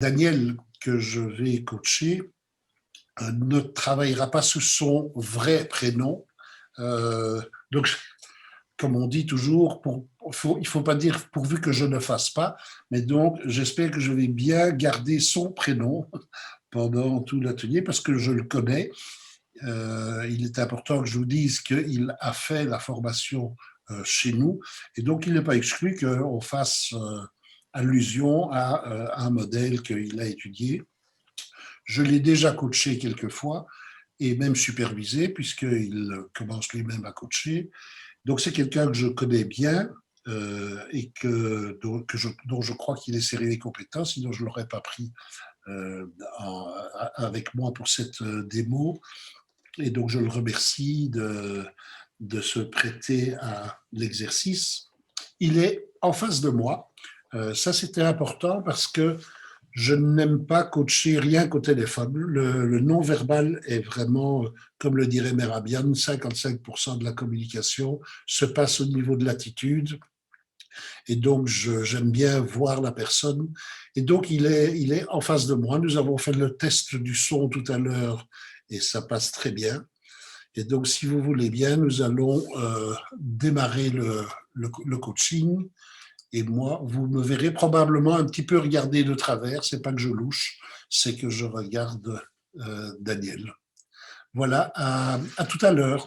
Daniel, que je vais coacher, ne travaillera pas sous son vrai prénom. Donc, comme on dit toujours, il ne faut pas dire pourvu que je ne fasse pas, mais donc j'espère que je vais bien garder son prénom pendant tout l'atelier parce que je le connais. Il est important que je vous dise qu'il a fait la formation chez nous et donc il n'est pas exclu qu'on fasse allusion à un modèle qu'il a étudié. Je l'ai déjà coaché quelques fois et même supervisé puisqu'il commence lui-même à coacher. Donc c'est quelqu'un que je connais bien et dont je crois qu'il est serré les compétences, sinon je ne l'aurais pas pris avec moi pour cette démo. Et donc je le remercie de se prêter à l'exercice. Il est en face de moi. Ça, c'était important parce que je n'aime pas coacher rien qu'au téléphone. Le non-verbal est vraiment, comme le dirait Merabian, 55% de la communication se passe au niveau de l'attitude. Et donc, j'aime bien voir la personne. Et donc, il est en face de moi. Nous avons fait le test du son tout à l'heure et ça passe très bien. Et donc, si vous voulez bien, nous allons démarrer le coaching. Et moi, vous me verrez probablement un petit peu regarder de travers. C'est pas que je louche, c'est que je regarde Daniel. Voilà, à tout à l'heure.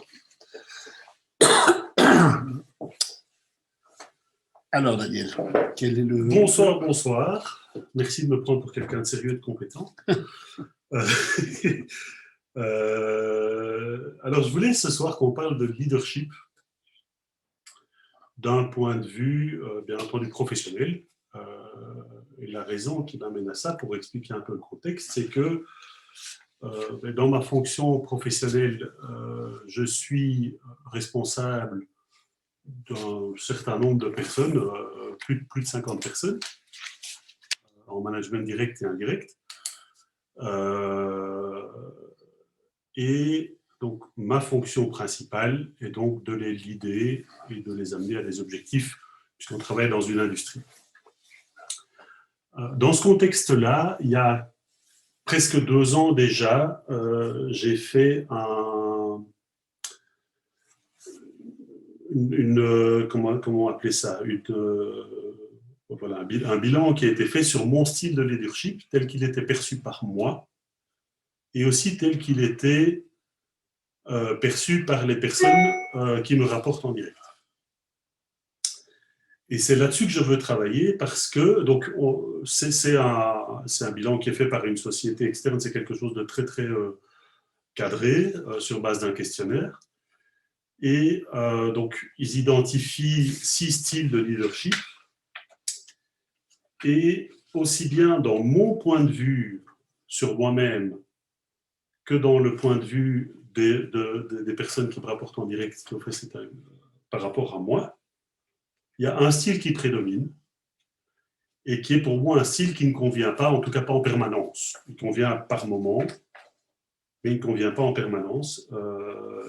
Alors, Daniel, quel est le... Bonsoir, bonsoir. Merci de me prendre pour quelqu'un de sérieux et de compétent. Alors, je voulais ce soir qu'on parle de leadership d'un point de vue, bien entendu, professionnel. Et la raison qui m'amène à ça, pour expliquer un peu le contexte, c'est que dans ma fonction professionnelle, je suis responsable d'un certain nombre de personnes, plus de 50 personnes, en management direct et indirect. Et donc, ma fonction principale est donc de les leader et de les amener à des objectifs, puisqu'on travaille dans une industrie. Dans ce contexte-là, il y a presque 2 ans déjà, j'ai fait comment appeler ça, voilà, un bilan qui a été fait sur mon style de leadership, tel qu'il était perçu par moi, et aussi tel qu'il était perçu par les personnes qui me rapportent en direct. Et c'est là-dessus que je veux travailler parce que c'est un bilan qui est fait par une société externe, c'est quelque chose de très très cadré sur base d'un questionnaire. Et donc ils identifient 6 styles de leadership. Et aussi bien dans mon point de vue sur moi-même que dans le point de vue des personnes qui me rapportent en direct qui ont fait par rapport à moi, il y a un style qui prédomine et qui est pour moi un style qui ne convient pas, en tout cas pas en permanence. Il convient par moment, mais il ne convient pas en permanence.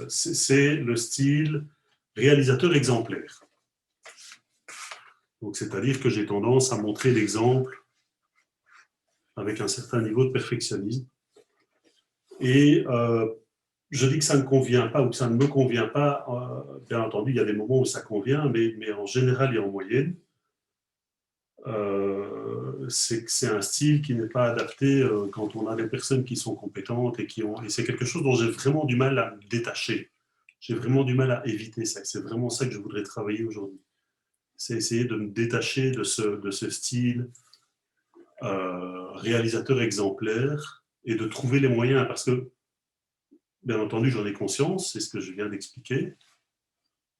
C'est le style réalisateur exemplaire. Donc, c'est-à-dire que j'ai tendance à montrer l'exemple avec un certain niveau de perfectionnisme. Et je dis que ça ne convient pas ou que ça ne me convient pas. Bien entendu, il y a des moments où ça convient, mais en général et en moyenne, c'est un style qui n'est pas adapté quand on a des personnes qui sont compétentes et c'est quelque chose dont j'ai vraiment du mal à me détacher. J'ai vraiment du mal à éviter ça. C'est vraiment ça que je voudrais travailler aujourd'hui. C'est essayer de me détacher de ce style réalisateur exemplaire et de trouver les moyens parce que bien entendu, j'en ai conscience, c'est ce que je viens d'expliquer,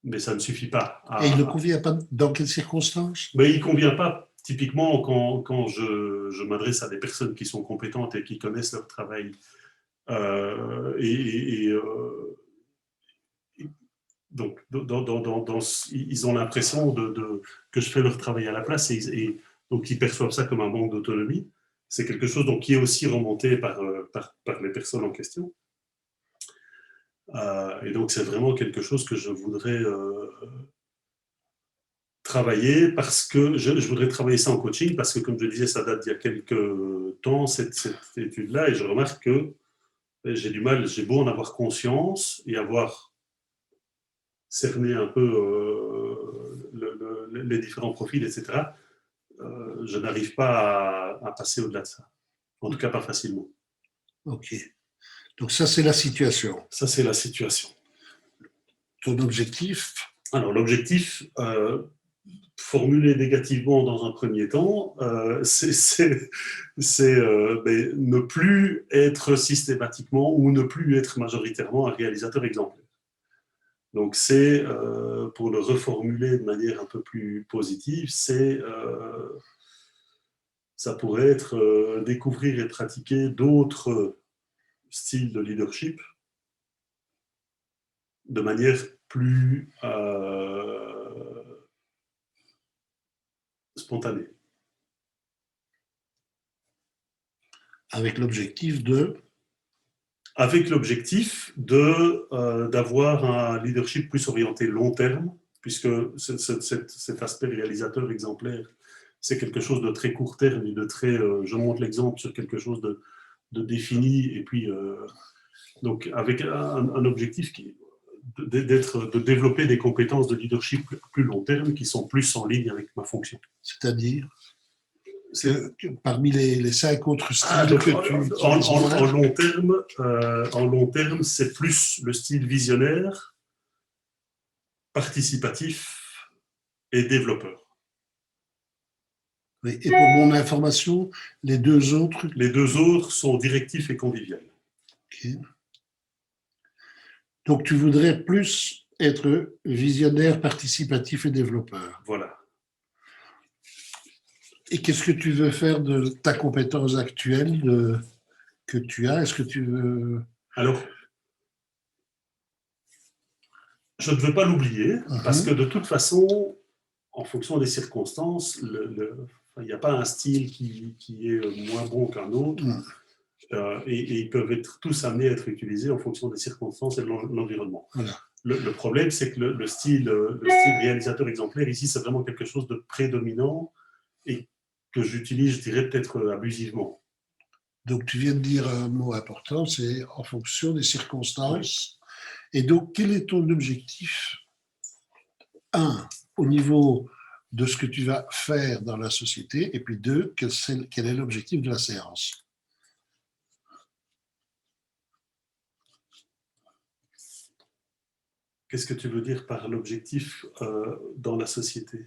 mais ça ne suffit pas. Et il ne convient pas dans quelles circonstances? Mais il ne convient pas typiquement quand je m'adresse à des personnes qui sont compétentes et qui connaissent leur travail. Donc, ils ont l'impression que je fais leur travail à la place et donc ils perçoivent ça comme un manque d'autonomie. C'est quelque chose donc, qui est aussi remonté par les personnes en question. Et donc, c'est vraiment quelque chose que je voudrais travailler parce que je voudrais travailler ça en coaching parce que, comme je disais, ça date d'il y a quelques temps, cette étude-là, et je remarque que j'ai du mal, j'ai beau en avoir conscience et avoir cerné un peu les différents profils, etc., je n'arrive pas à passer au-delà de ça. En tout cas, pas facilement. Ok. Donc ça, c'est la situation. Ça, c'est la situation. Ton objectif? Alors, l'objectif, formulé négativement dans un premier temps, c'est ne plus être systématiquement ou ne plus être majoritairement un réalisateur exemplaire. Donc, c'est, pour le reformuler de manière un peu plus positive, ça pourrait être découvrir et pratiquer d'autres styles de leadership de manière plus spontanée. Avec l'objectif de? Avec l'objectif d'avoir un leadership plus orienté long terme, puisque cet aspect réalisateur exemplaire, c'est quelque chose de très court terme et de très, je montre l'exemple sur quelque chose de défini, et puis donc avec un objectif qui de développer des compétences de leadership plus long terme qui sont plus en ligne avec ma fonction. C'est-à-dire parmi les 5 autres styles donc, que tu en long terme, c'est plus le style visionnaire, participatif et développeur. Oui. Et pour mon information, les 2 autres? Les 2 autres sont directifs et convivial. Okay. Donc tu voudrais plus être visionnaire, participatif et développeur. Voilà. Et qu'est-ce que tu veux faire de ta compétence actuelle que tu as? Est-ce que tu veux... Alors, je ne veux pas l'oublier, parce que de toute façon, en fonction des circonstances, il n'y a pas un style qui est moins bon qu'un autre, et ils peuvent être tous amenés à être utilisés en fonction des circonstances et de l'environnement. Voilà. Le problème, c'est que le style réalisateur exemplaire, ici, c'est vraiment quelque chose de prédominant et que j'utilise, je dirais, peut-être abusivement. Donc, tu viens de dire un mot important, c'est en fonction des circonstances. Oui. Et donc, quel est ton objectif? Au niveau de ce que tu vas faire dans la société, et puis 2, quel est l'objectif de la séance? Qu'est-ce que tu veux dire par l'objectif dans la société?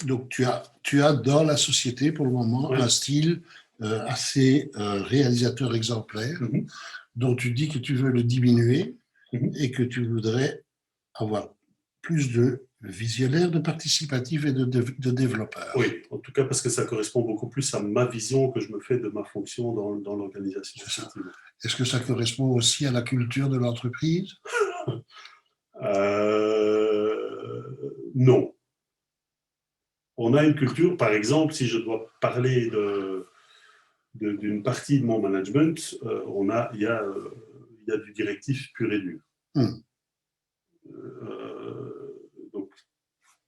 Donc, tu as dans la société, pour le moment, un style assez réalisateur exemplaire, dont tu dis que tu veux le diminuer et que tu voudrais avoir plus de visionnaire, de participatif et de développeur. Oui, en tout cas parce que ça correspond beaucoup plus à ma vision que je me fais de ma fonction dans l'organisation. Est-ce que ça correspond aussi à la culture de l'entreprise? Non. On a une culture, par exemple, si je dois parler d'une partie de mon management, il y a du directif pur et dur.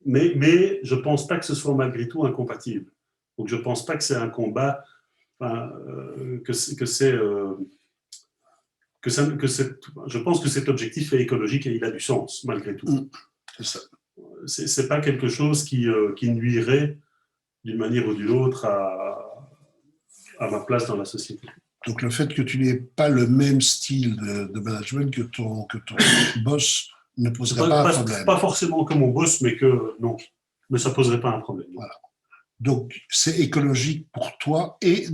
Mais je ne pense pas que ce soit malgré tout incompatible. Donc je ne pense pas que c'est un combat, je pense que cet objectif est écologique et il a du sens, malgré tout. C'est ça. Ce n'est pas quelque chose qui nuirait d'une manière ou d'une autre à ma place dans la société. Donc le fait que tu n'aies pas le même style de management que ton boss ne poserait pas un problème. Pas forcément que mon boss, mais ça ne poserait pas un problème. Voilà. Donc c'est écologique pour toi et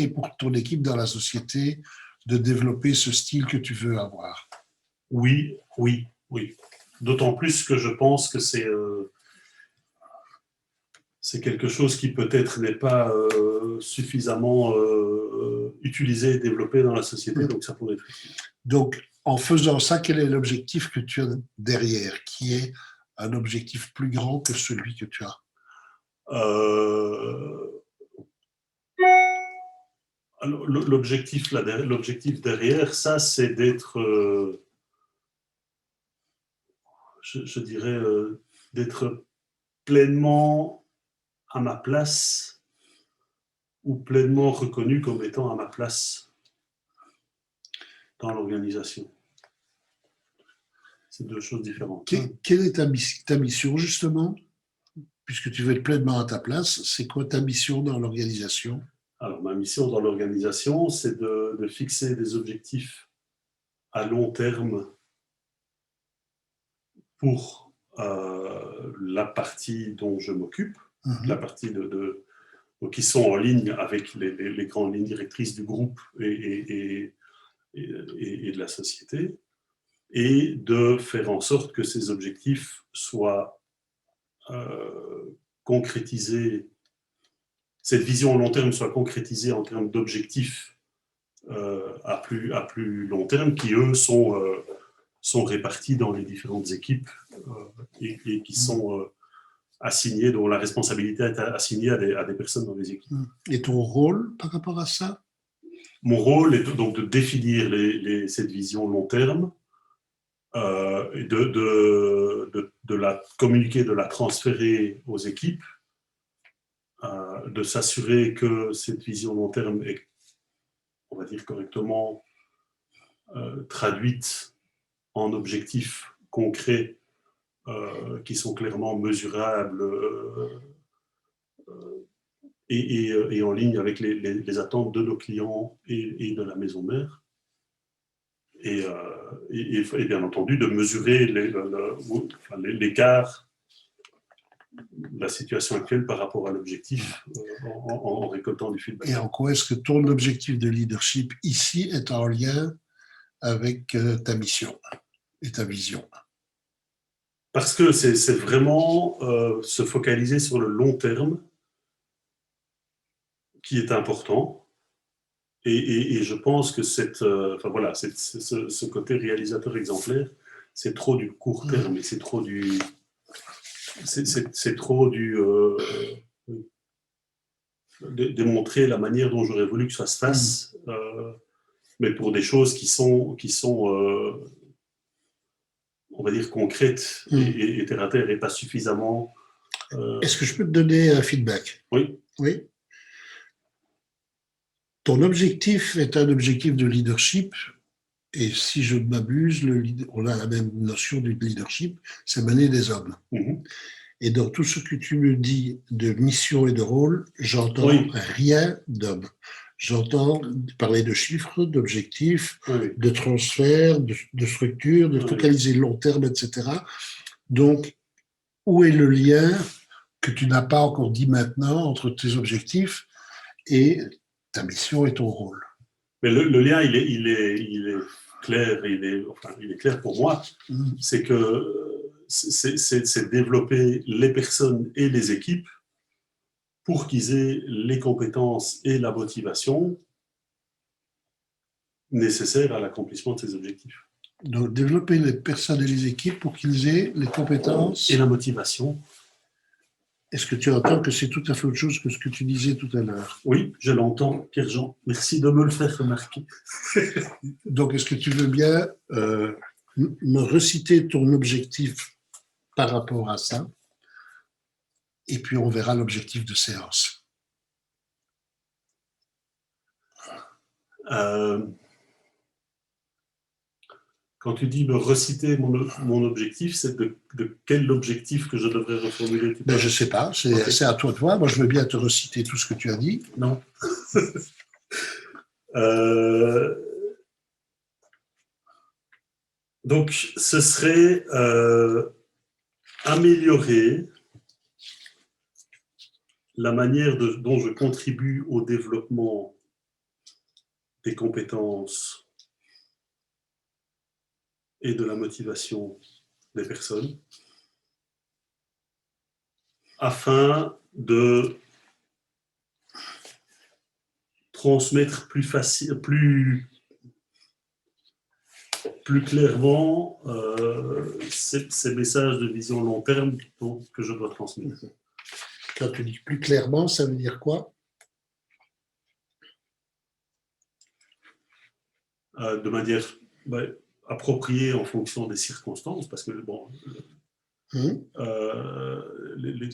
pour ton équipe dans la société de développer ce style que tu veux avoir. Oui. D'autant plus que je pense que c'est quelque chose qui peut-être n'est pas suffisamment utilisé et développé dans la société, donc ça pourrait être. Donc, en faisant ça, quel est l'objectif que tu as derrière, qui est un objectif plus grand que celui que tu as? Alors, l'objectif derrière, ça, c'est d'être, je dirais, d'être pleinement à ma place ou pleinement reconnu comme étant à ma place dans l'organisation. C'est deux choses différentes. Quelle est ta mission, justement? Puisque tu veux être pleinement à ta place, c'est quoi ta mission dans l'organisation? Alors, ma mission dans l'organisation, c'est de fixer des objectifs à long terme pour la partie dont je m'occupe, la partie qui sont en ligne avec les grandes lignes directrices du groupe et de la société, et de faire en sorte que ces objectifs soient concrétisés, cette vision à long terme soit concrétisée en termes d'objectifs à plus long terme, qui eux sont répartis dans les différentes équipes et qui sont assignés, dont la responsabilité est assignée à des personnes dans les équipes. Et ton rôle par rapport à ça? Mon rôle est donc de définir cette vision long terme, et de la communiquer, de la transférer aux équipes, de s'assurer que cette vision long terme est, on va dire, correctement traduite en objectifs concrets qui sont clairement mesurables et en ligne avec les attentes de nos clients et de la maison mère. Et bien entendu, de mesurer l'écart de la situation actuelle par rapport à l'objectif en récoltant du feedback. Et en quoi est-ce que ton objectif de leadership ici est en lien avec ta mission et ta vision? Parce que c'est vraiment se focaliser sur le long terme qui est important. Et je pense que ce côté réalisateur exemplaire, c'est trop du court terme et c'est trop du démontrer la manière dont j'aurais voulu que ça se fasse, mais pour des choses qui sont on va dire concrètes et terre à terre et pas suffisamment. Est-ce que je peux te donner un feedback? Oui. Oui. Ton objectif est un objectif de leadership, et si je ne m'abuse, on a la même notion du leadership, c'est mener des hommes. Et dans tout ce que tu me dis de mission et de rôle, j'entends rien d'homme. J'entends parler de chiffres, d'objectifs, de transferts, de structures, de focaliser le long terme, etc. Donc, où est le lien que tu n'as pas encore dit maintenant entre tes objectifs et ta mission et ton rôle? Mais le lien, il est clair, il est clair pour moi. C'est que c'est développer les personnes et les équipes pour qu'ils aient les compétences et la motivation nécessaires à l'accomplissement de ces objectifs. Donc, développer les personnes et les équipes pour qu'ils aient les compétences et la motivation. Est-ce que tu entends que c'est tout à fait autre chose que ce que tu disais tout à l'heure? Oui, je l'entends, Pierre-Jean. Merci de me le faire remarquer. Donc, est-ce que tu veux bien me reciter ton objectif par rapport à ça? Et puis, on verra l'objectif de séance. Quand tu dis me reciter mon objectif, c'est de quel objectif que je devrais reformuler? Je ne sais pas, c'est à toi de voir. Moi, je veux bien te reciter tout ce que tu as dit. Non. Donc, ce serait améliorer la manière dont je contribue au développement des compétences et de la motivation des personnes, afin de transmettre plus clairement ces messages de vision long terme que je dois transmettre. Quand tu dis plus clairement, ça veut dire quoi? De manière appropriée en fonction des circonstances, parce que bon, Les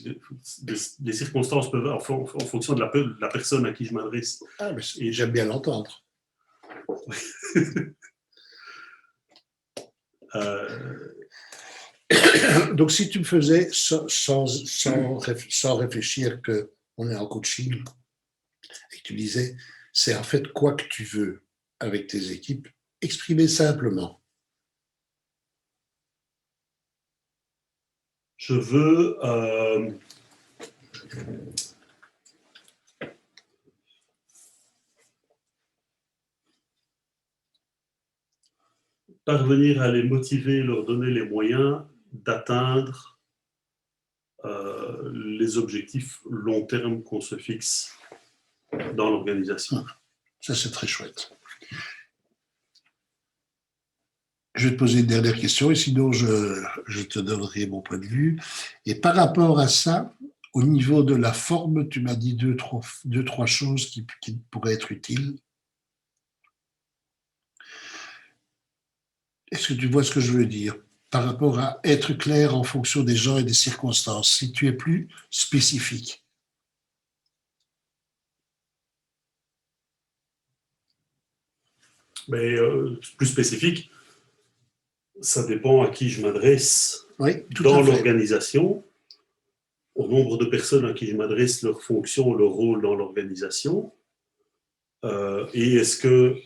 circonstances peuvent, en fonction de la personne à qui je m'adresse. Ah, mais j'aime bien l'entendre. Donc, si tu me faisais, sans réfléchir qu'on est en coaching, et que tu disais, c'est en fait quoi que tu veux avec tes équipes, exprimer simplement. Je veux parvenir à les motiver, leur donner les moyens d'atteindre les objectifs long terme qu'on se fixe dans l'organisation. Ça, c'est très chouette. Je vais te poser une dernière question et sinon je te donnerai mon point de vue. Et par rapport à ça, au niveau de la forme, tu m'as dit deux, trois choses qui pourraient être utiles. Est-ce que tu vois ce que je veux dire? Par rapport à être clair en fonction des gens et des circonstances, si tu es plus spécifique. Mais plus spécifique, ça dépend à qui je m'adresse dans l'organisation, au nombre de personnes à qui je m'adresse, leur fonction, leur rôle dans l'organisation. Et est-ce que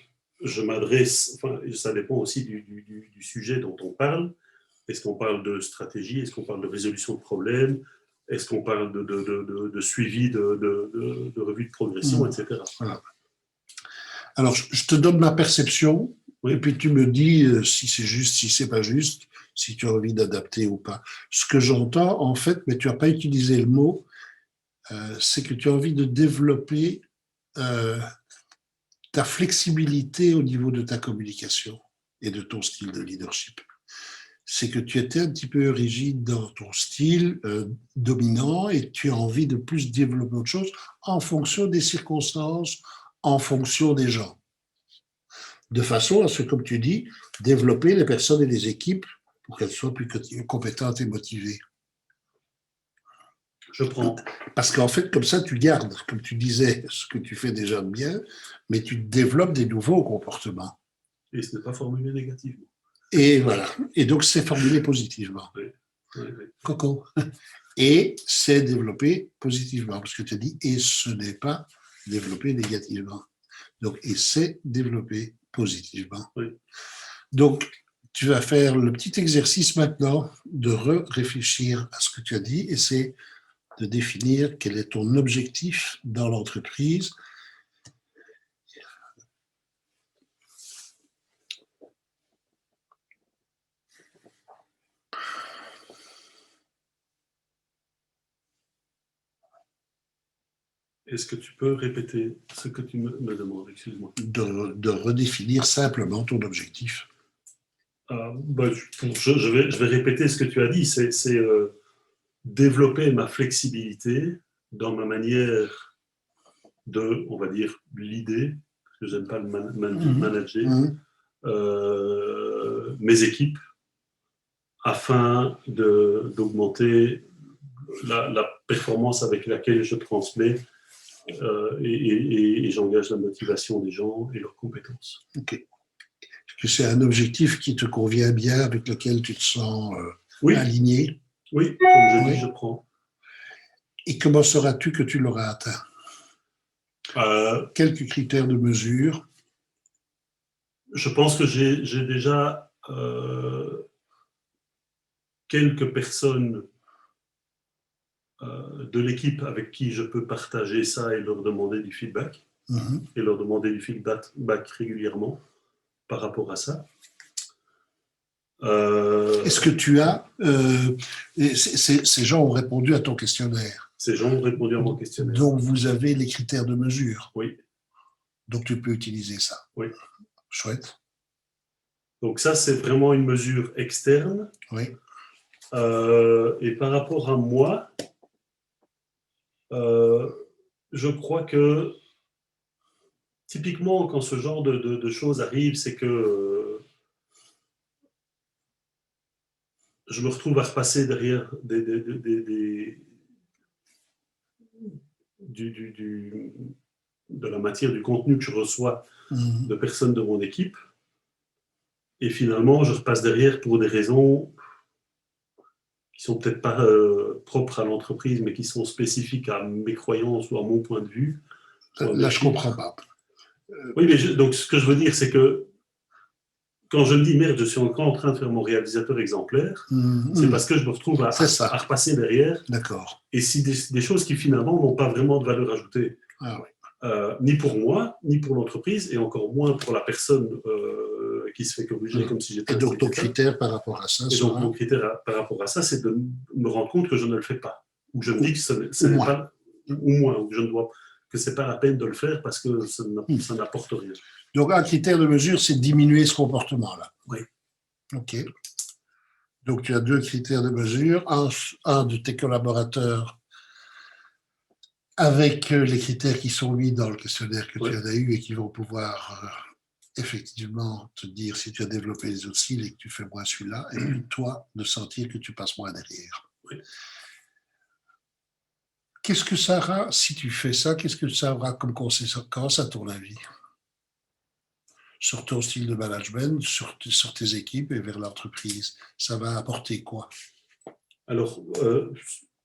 je m'adresse, enfin, ça dépend aussi du sujet dont on parle. Est-ce qu'on parle de stratégie? Est-ce qu'on parle de résolution de problèmes? Est-ce qu'on parle de suivi, de revue de progression, etc. Voilà. Alors, je te donne ma perception, et puis tu me dis si c'est juste, si c'est pas juste, si tu as envie d'adapter ou pas. Ce que j'entends, en fait, mais tu n'as pas utilisé le mot, c'est que tu as envie de développer ta flexibilité au niveau de ta communication et de ton style de leadership. C'est que tu étais un petit peu rigide dans ton style dominant et tu as envie de plus développer autre chose en fonction des circonstances, en fonction des gens. De façon à ce que, comme tu dis, développer les personnes et les équipes pour qu'elles soient plus compétentes et motivées. Je prends. Parce qu'en fait, comme ça, tu gardes, comme tu disais, ce que tu fais déjà de bien, mais tu développes des nouveaux comportements. Et ce n'est pas formulé négativement. Et voilà. Et donc, c'est formulé positivement. Oui. Oui. Coco. Et c'est développé positivement. Parce que tu as dit, et ce n'est pas développé négativement. Donc, et c'est développé positivement. Oui. Donc, tu vas faire le petit exercice maintenant de réfléchir à ce que tu as dit, et c'est de définir quel est ton objectif dans l'entreprise. Est-ce que tu peux répéter ce que tu me demandes? Excuse-moi. De redéfinir simplement ton objectif. Je vais répéter ce que tu as dit. C'est développer ma flexibilité dans ma manière de, on va dire, l'idée, parce que j'aime pas le manager, mes équipes, afin d'augmenter la performance avec laquelle je transmets et j'engage la motivation des gens et leurs compétences. Ok. Est-ce que c'est un objectif qui te convient bien, avec lequel tu te sens aligné? Oui, comme je dis, je prends. Et comment sauras-tu que tu l'auras atteint? Quelques critères de mesure? Je pense que j'ai déjà quelques personnes de l'équipe avec qui je peux partager ça et leur demander du feedback, et leur demander du feedback régulièrement par rapport à ça. Est-ce que tu as... ces gens ont répondu à ton questionnaire? Ces gens ont répondu à mon questionnaire. Donc, vous avez les critères de mesure? Oui. Donc, tu peux utiliser ça? Oui. Chouette. Donc ça, c'est vraiment une mesure externe. Oui. Et par rapport à moi, je crois que typiquement, quand ce genre de choses arrive, c'est que je me retrouve à repasser derrière de la matière, du contenu que je reçois de personnes de mon équipe. Et finalement, je repasse derrière pour des raisons qui sont peut-être pas propres à l'entreprise, mais qui sont spécifiques à mes croyances ou à mon point de vue. Là, je ne comprends pas. Oui, mais donc ce que je veux dire, c'est que quand je me dis merde, je suis encore en train de faire mon réalisateur exemplaire, c'est parce que je me retrouve à repasser derrière. D'accord. Et c'est des choses qui finalement n'ont pas vraiment de valeur ajoutée. Ah, oui. Ni pour moi, ni pour l'entreprise, et encore moins pour la personne qui se fait corriger comme si j'étais. Et donc ton critère par rapport à ça, donc mon critère par rapport à ça, c'est de me rendre compte que je ne le fais pas, ou que je me dis que ce n'est pas, ou moins, ou que je ne dois, que c'est pas la peine de le faire parce que ça n'apporte rien. Donc un critère de mesure, c'est de diminuer ce comportement-là. Oui. Ok. Donc tu as 2 critères de mesure, un de tes collaborateurs avec les critères qui sont mis dans le questionnaire que tu as eu et qui vont pouvoir effectivement te dire si tu as développé les autres styles et que tu fais moins celui-là, et puis toi, de sentir que tu passes moins derrière. Oui. Qu'est-ce que ça aura, si tu fais ça, qu'est-ce que ça aura comme conséquence à ton avis? Sur ton style de management, sur tes équipes et vers l'entreprise? Ça va apporter quoi? Alors,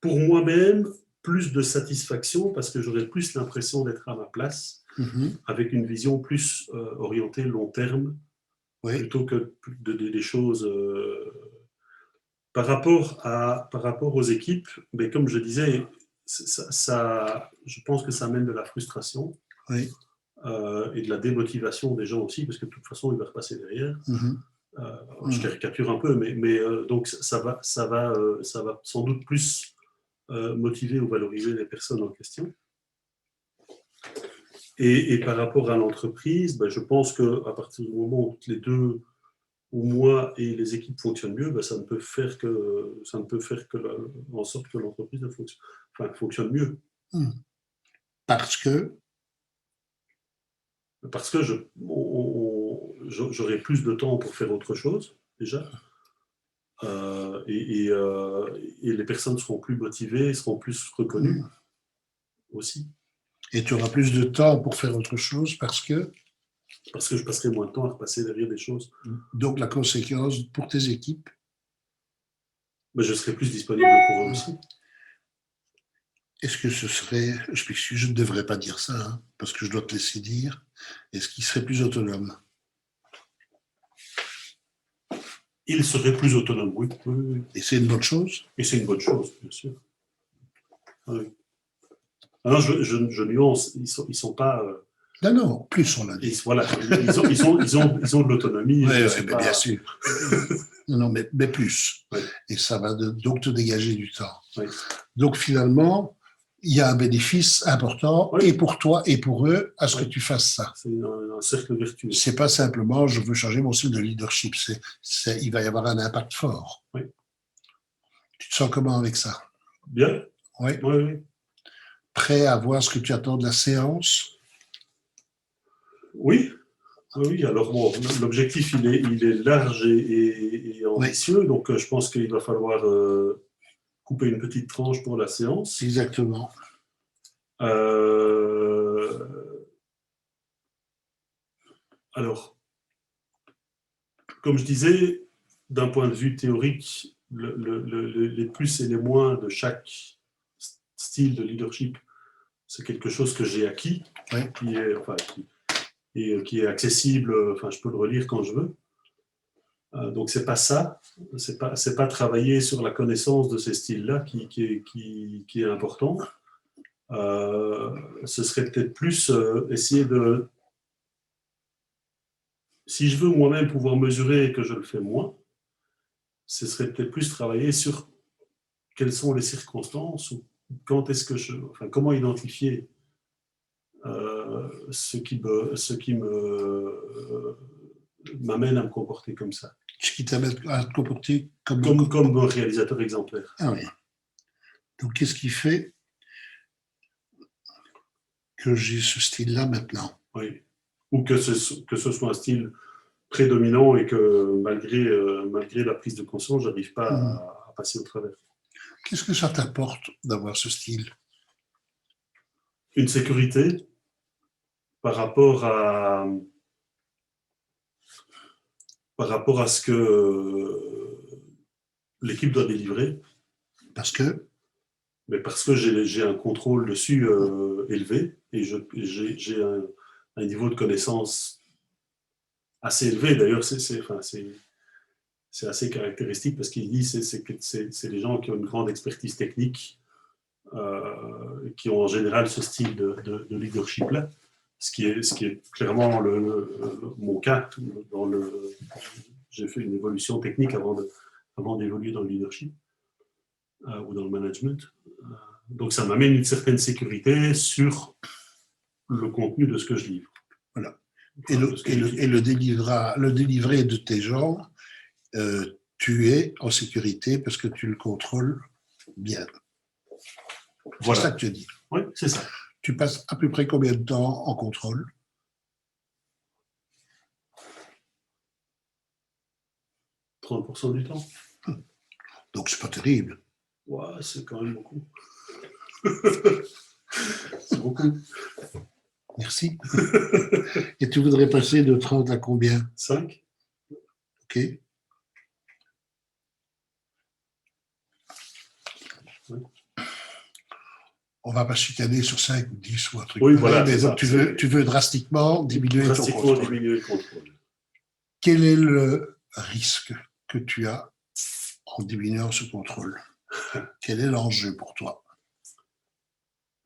pour moi-même, plus de satisfaction parce que j'aurais plus l'impression d'être à ma place, avec une vision plus orientée long terme, plutôt que des choses par rapport aux équipes. Mais comme je disais, je pense que ça amène de la frustration et de la démotivation des gens aussi, parce que de toute façon, ils vont repasser derrière. Je caricature un peu, mais donc ça va sans doute plus motiver ou valoriser les personnes en question. Et par rapport à l'entreprise, je pense qu'à partir du moment où les deux, où moi et les équipes fonctionnent mieux, ça ne peut faire en sorte que l'entreprise fonctionne mieux. Parce que j'aurai plus de temps pour faire autre chose, déjà. Et les personnes seront plus motivées, seront plus reconnues aussi. Et tu auras plus de temps pour faire autre chose parce que je passerai moins de temps à repasser derrière des choses. Donc la conséquence pour tes équipes? Je serai plus disponible pour eux aussi. Est-ce que ce serait, je ne devrais pas dire ça, parce que je dois te laisser dire, est-ce qu'ils seraient plus autonomes? Ils seraient plus autonomes, oui. Et c'est une bonne chose? Et c'est une bonne chose, bien sûr. Oui. Alors, je nuance, ils sont pas... Non, plus on l'a dit. Voilà, ils ont de l'autonomie. Oui, bien sûr. Non, mais plus. Oui. Et ça va donc te dégager du temps. Oui. Donc finalement, il y a un bénéfice important, et pour toi et pour eux, à ce que tu fasses ça. C'est un cercle vertueux. C'est pas simplement je veux changer mon style de leadership, il va y avoir un impact fort. Oui. Tu te sens comment avec ça? Bien. Oui. Prêt à voir ce que tu attends de la séance? Oui. Alors bon, l'objectif il est large et ambitieux, donc je pense qu'il va falloir couper une petite tranche pour la séance. Exactement. Alors, comme je disais, d'un point de vue théorique, les plus et les moins de chaque style de leadership, c'est quelque chose que j'ai acquis, qui est accessible, je peux le relire quand je veux. Donc c'est pas ça, c'est pas travailler sur la connaissance de ces styles-là qui est important. Ce serait peut-être plus essayer de... Si je veux moi-même pouvoir mesurer et que je le fais moins, ce serait peut-être plus travailler sur quelles sont les circonstances ou quand est-ce que comment identifier ce qui m'amène à me comporter comme ça. Ce qui t'amène à te comporter comme un réalisateur exemplaire. Ah oui. Donc qu'est-ce qui fait que j'ai ce style-là maintenant? Oui. Ou que ce soit un style prédominant et que malgré la prise de conscience, je n'arrive pas à passer au travers. Qu'est-ce que ça t'apporte d'avoir ce style? Une sécurité par rapport à ce que l'équipe doit délivrer. Parce que Mais parce que j'ai un contrôle dessus élevé et j'ai un niveau de connaissance assez élevé. D'ailleurs, c'est assez caractéristique parce qu'il dit que c'est les gens qui ont une grande expertise technique qui ont en général ce style de leadership-là, ce qui est clairement mon cas. J'ai fait une évolution technique avant d'évoluer dans le leadership ou dans le management. Donc ça m'amène une certaine sécurité sur le contenu de ce que je livre. Voilà. Et le délivrer de tes gens, tu es en sécurité parce que tu le contrôles bien. C'est ça que tu dis. Oui, c'est ça. Tu passes à peu près combien de temps en contrôle? 30% du temps. Donc, c'est pas terrible. Ouais, c'est quand même beaucoup. C'est beaucoup. Merci. Et tu voudrais passer de 30 à combien? 5. Ok. Ouais. On va pas chicaner sur 5 ou 10 ou un truc. Oui, voilà. Mais donc, tu veux drastiquement diminuer ton contrôle. Drastiquement diminuer le contrôle. Quel est le risque que tu as en diminuant ce contrôle? Quel est l'enjeu pour toi?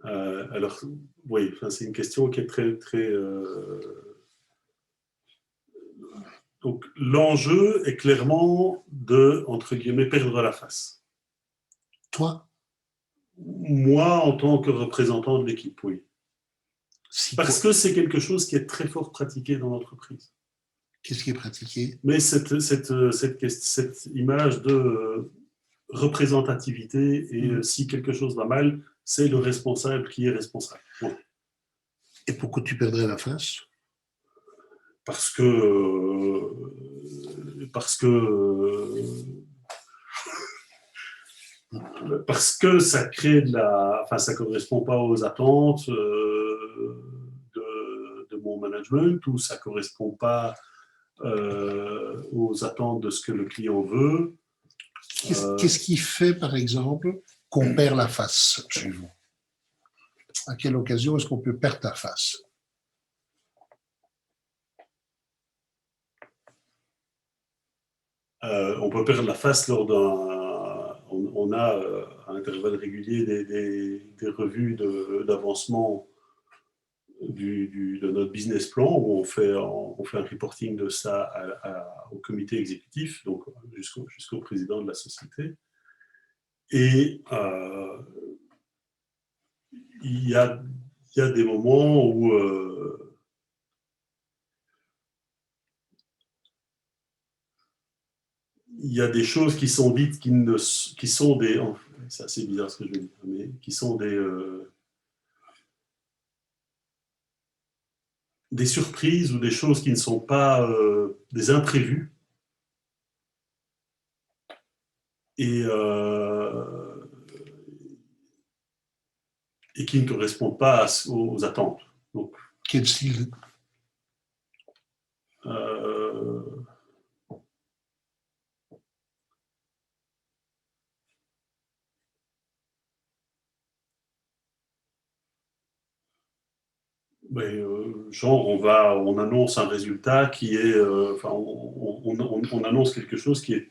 Alors, oui, c'est une question qui est très, très... Donc, l'enjeu est clairement de, entre guillemets, perdre la face. Toi? Moi, en tant que représentant de l'équipe, oui. Parce que c'est quelque chose qui est très fort pratiqué dans l'entreprise. Qu'est-ce qui est pratiqué? Mais cette image de représentativité et si quelque chose va mal, c'est le responsable qui est responsable. Bon. Et pourquoi tu perdrais la face? Parce que ça crée ça correspond pas aux attentes de mon management ou ça correspond pas aux attentes de ce que le client veut. Qu'est-ce qui fait, par exemple, qu'on perd la face chez vous? À quelle occasion est-ce qu'on peut perdre ta face? On peut perdre la face lors d'un... On a à intervalles réguliers des revues d'avancement de notre business plan où on fait un reporting de ça au comité exécutif, donc jusqu'au président de la société. Et il y a des moments où il y a des choses qui sont dites qui sont des... C'est assez bizarre ce que je veux dire, mais qui sont des surprises ou des choses qui ne sont pas des imprévus. Et qui ne correspondent pas aux attentes. Donc, quel style? Genre, on annonce un résultat qui est... on annonce quelque chose qui est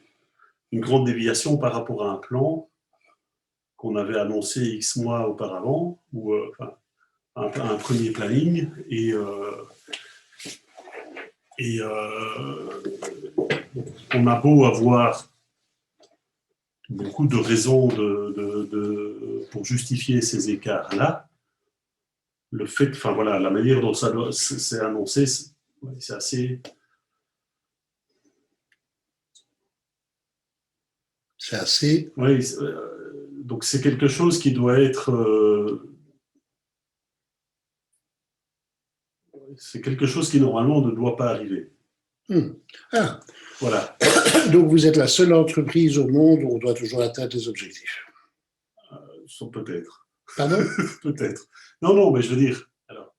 une grande déviation par rapport à un plan qu'on avait annoncé X mois auparavant, ou un premier planning, et on a beau avoir beaucoup de raisons pour justifier ces écarts-là, le fait, la manière dont ça c'est annoncé, c'est assez... C'est assez... Oui, donc c'est quelque chose qui doit être... c'est quelque chose qui normalement ne doit pas arriver. Ah, Voilà. donc vous êtes la seule entreprise au monde où on doit toujours atteindre les objectifs. Peut-être. Pardon? Peut-être. Non, non, mais je veux dire, alors,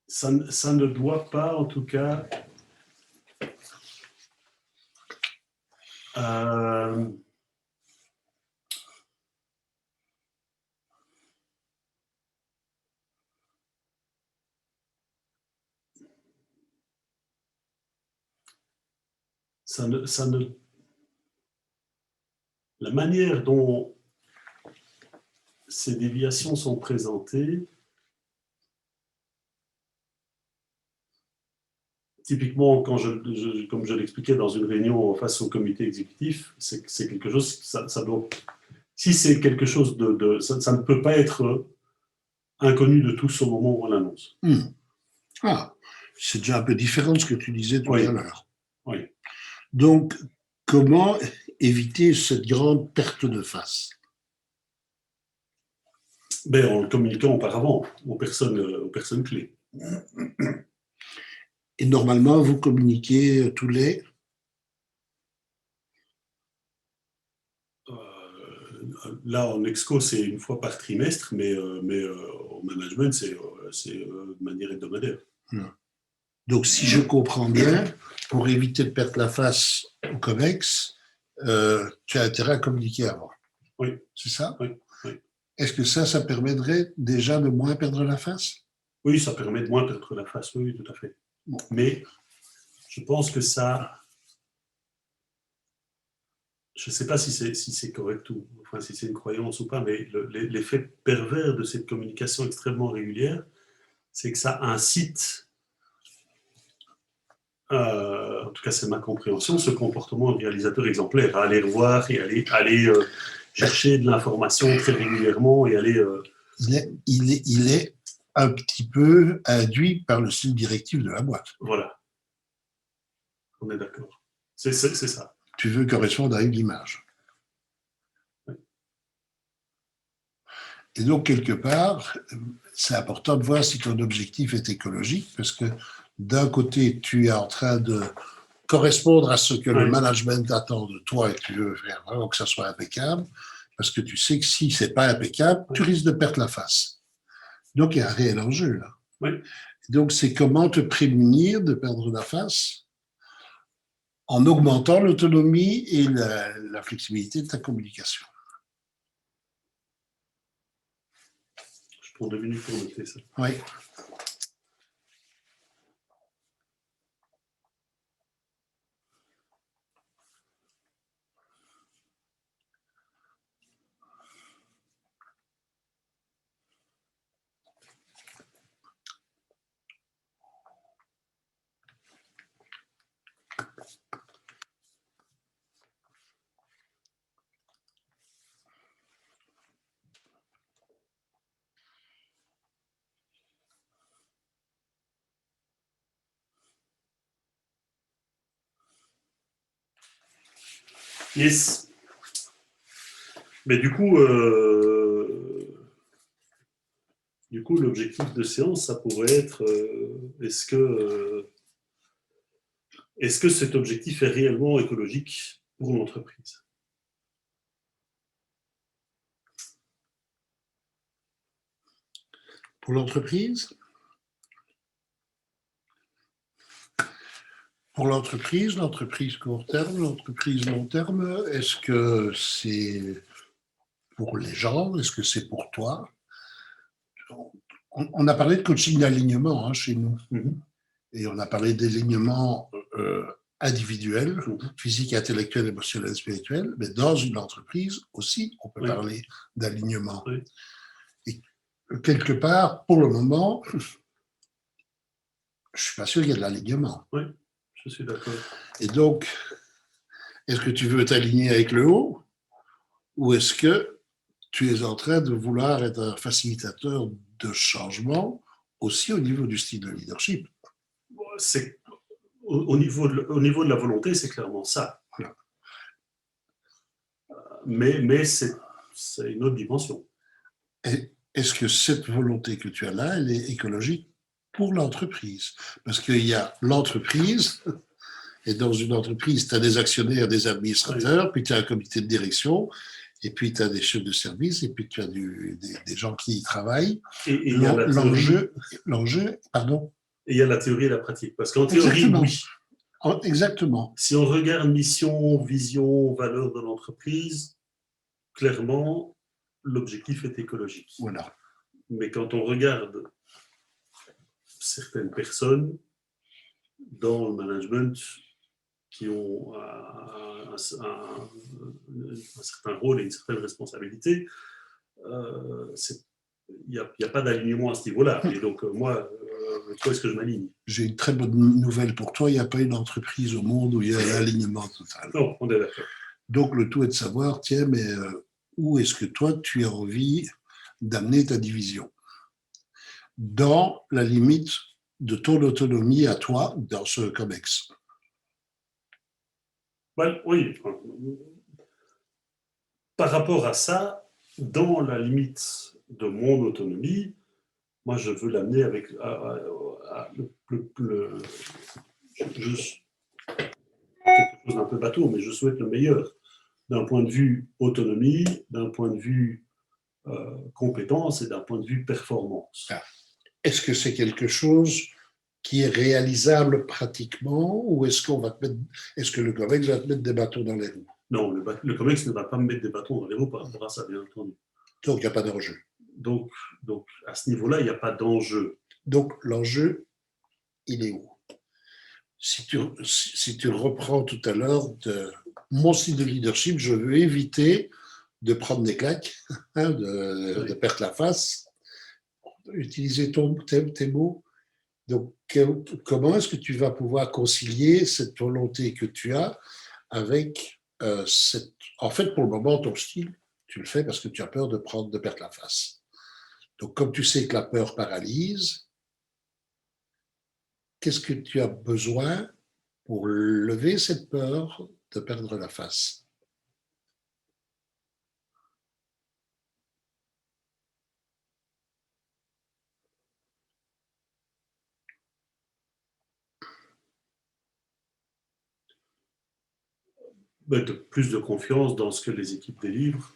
ça ne doit pas, en tout cas, euh, ça ne, la manière dont ces déviations sont présentées, typiquement, comme je l'expliquais dans une réunion face au comité exécutif, c'est quelque chose, ça doit, si c'est quelque chose ça ne peut pas être inconnu de tous au moment où on l'annonce. Ah, c'est déjà un peu différent de ce que tu disais tout Oui. à l'heure. Oui. Donc, comment éviter cette grande perte de face? Ben, en le communiquant auparavant aux personnes clés. Et normalement, vous communiquez tous les... Là, en exco, c'est une fois par trimestre, mais au management, c'est de manière hebdomadaire. Donc, si je comprends bien, pour éviter de perdre la face au COMEX, tu as intérêt à communiquer avant. Oui. C'est ça? Oui. Oui. Est-ce que ça permettrait déjà de moins perdre la face? Oui, ça permet de moins perdre la face, oui, tout à fait. Bon. Mais je pense que ça... Je ne sais pas si c'est correct ou enfin, si c'est une croyance ou pas, mais l'effet pervers de cette communication extrêmement régulière, c'est que ça incite, en tout cas c'est ma compréhension, ce comportement de réalisateur exemplaire, à aller revoir et aller chercher de l'information très régulièrement et aller... Il est un petit peu induit par le style directif de la boîte. Voilà. On est d'accord. C'est ça. Tu veux correspondre à une image. Oui. Et donc, quelque part, c'est important de voir si ton objectif est écologique, parce que d'un côté, tu es en train de correspondre à ce que le management attend de toi et tu veux faire vraiment que ça soit impeccable, parce que tu sais que si c'est pas impeccable, tu risques de perdre la face. Donc, il y a un réel enjeu là. Oui. Donc, c'est comment te prémunir de perdre la face en augmentant l'autonomie et la flexibilité de ta communication. Je prends 2 minutes pour noter ça. Oui. Yes. Mais du coup, l'objectif de séance, ça pourrait être est-ce que cet objectif est réellement écologique pour l'entreprise? Pour l'entreprise? Pour l'entreprise court terme, l'entreprise long terme, est-ce que c'est pour les gens? Est-ce que c'est pour toi? On a parlé de coaching d'alignement chez nous. Et on a parlé d'alignement individuel, physique, intellectuel, émotionnel, spirituel, mais dans une entreprise aussi, on peut parler d'alignement. Oui. Et quelque part, pour le moment, je ne suis pas sûr qu'il y ait de l'alignement. Oui, je suis d'accord. Et donc, est-ce que tu veux t'aligner avec le haut ou est-ce que tu es en train de vouloir être un facilitateur de changement aussi au niveau du style de leadership? C'est au niveau de la volonté, c'est clairement ça. Voilà. Mais c'est une autre dimension. est-ce que cette volonté que tu as là, elle est écologique pour l'entreprise? Parce qu'il y a l'entreprise, et dans une entreprise, tu as des actionnaires, des administrateurs, puis tu as un comité de direction, et puis tu as des chefs de service, et puis tu as des gens qui y travaillent. Et il y a la théorie. L'enjeu, pardon. Et il y a la théorie et la pratique. Parce qu'en théorie, oui. Exactement. Si on regarde mission, vision, valeur de l'entreprise, clairement, l'objectif est écologique. Voilà. Mais quand on regarde certaines personnes dans le management qui ont un certain rôle et une certaine responsabilité, il n'y a pas d'alignement à ce niveau-là. Et donc, moi, toi, est-ce que je m'aligne? J'ai une très bonne nouvelle pour toi. Il n'y a pas une entreprise au monde où il y a un alignement total. Non, on est d'accord. Donc, le tout est de savoir, tiens, mais où est-ce que toi, tu as envie d'amener ta division? Dans la limite de ton autonomie à toi dans ce COMEX. Ouais, oui. Par rapport à ça, dans la limite de mon autonomie, moi, je veux l'amener avec quelque chose d'un peu bateau, mais je souhaite le meilleur d'un point de vue autonomie, d'un point de vue compétence et d'un point de vue performance. Est-ce que c'est quelque chose qui est réalisable pratiquement, ou est-ce que le COMEX va te mettre des bâtons dans les roues? Non, le COMEX ne va pas me mettre des bâtons dans les roues par rapport à ça, bien entendu. Donc, il n'y a pas d'enjeu. Donc, à ce niveau-là, il n'y a pas d'enjeu. Donc, l'enjeu, il est où? Si tu reprends tout à l'heure de mon style de leadership, je veux éviter de prendre des claques, de perdre la face, utiliser tes mots. Donc, comment est-ce que tu vas pouvoir concilier cette volonté que tu as avec cette... En fait, pour le moment, ton style, tu le fais parce que tu as peur de perdre la face. Donc, comme tu sais que la peur paralyse, qu'est-ce que tu as besoin pour lever cette peur de perdre la face? Plus de confiance dans ce que les équipes délivrent,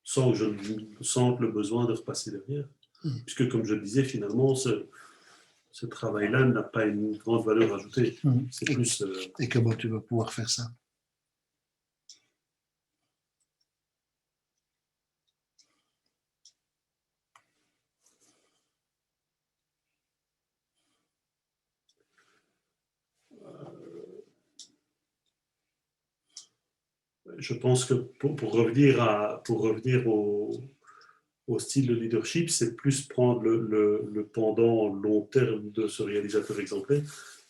sans que je sente le besoin de repasser derrière. Puisque, comme je le disais, finalement, ce travail-là n'a pas une grande valeur ajoutée. C'est plus, Et comment tu vas pouvoir faire ça? je pense que pour revenir au style de leadership, c'est plus prendre le pendant long terme de ce réalisateur exemplaire,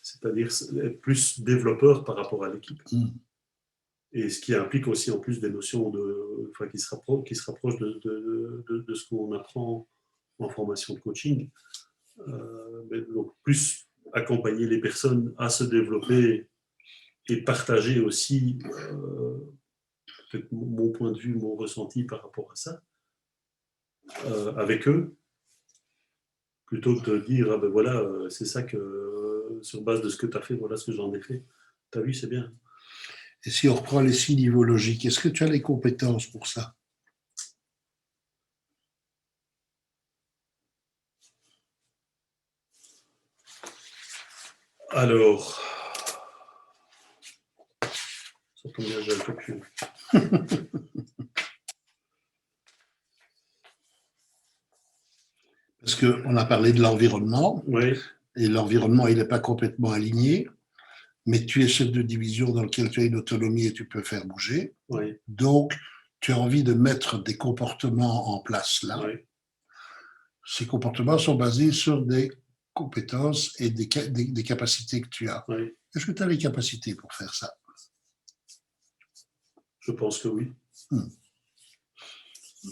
c'est-à-dire être plus développeur par rapport à l'équipe. Et ce qui implique aussi en plus des notions qui se rapprochent de ce qu'on apprend en formation de coaching. Donc plus accompagner les personnes à se développer et partager aussi peut-être mon point de vue, mon ressenti par rapport à ça, avec eux, plutôt que de dire, voilà, c'est ça que, sur base de ce que tu as fait, voilà ce que j'en ai fait. Tu as vu, c'est bien. Et si on reprend les 6 niveaux logiques, est-ce que tu as les compétences pour ça? Alors, ça tombe bien, j'ai un peu plus. Parce qu'on a parlé de l'environnement, oui. Et l'environnement, il n'est pas complètement aligné, mais tu es chef de division dans lequel tu as une autonomie et tu peux faire bouger. Oui. Donc, tu as envie de mettre des comportements en place là. Oui. Ces comportements sont basés sur des compétences et des capacités que tu as. Oui. Est-ce que tu as les capacités pour faire ça? Je pense que oui.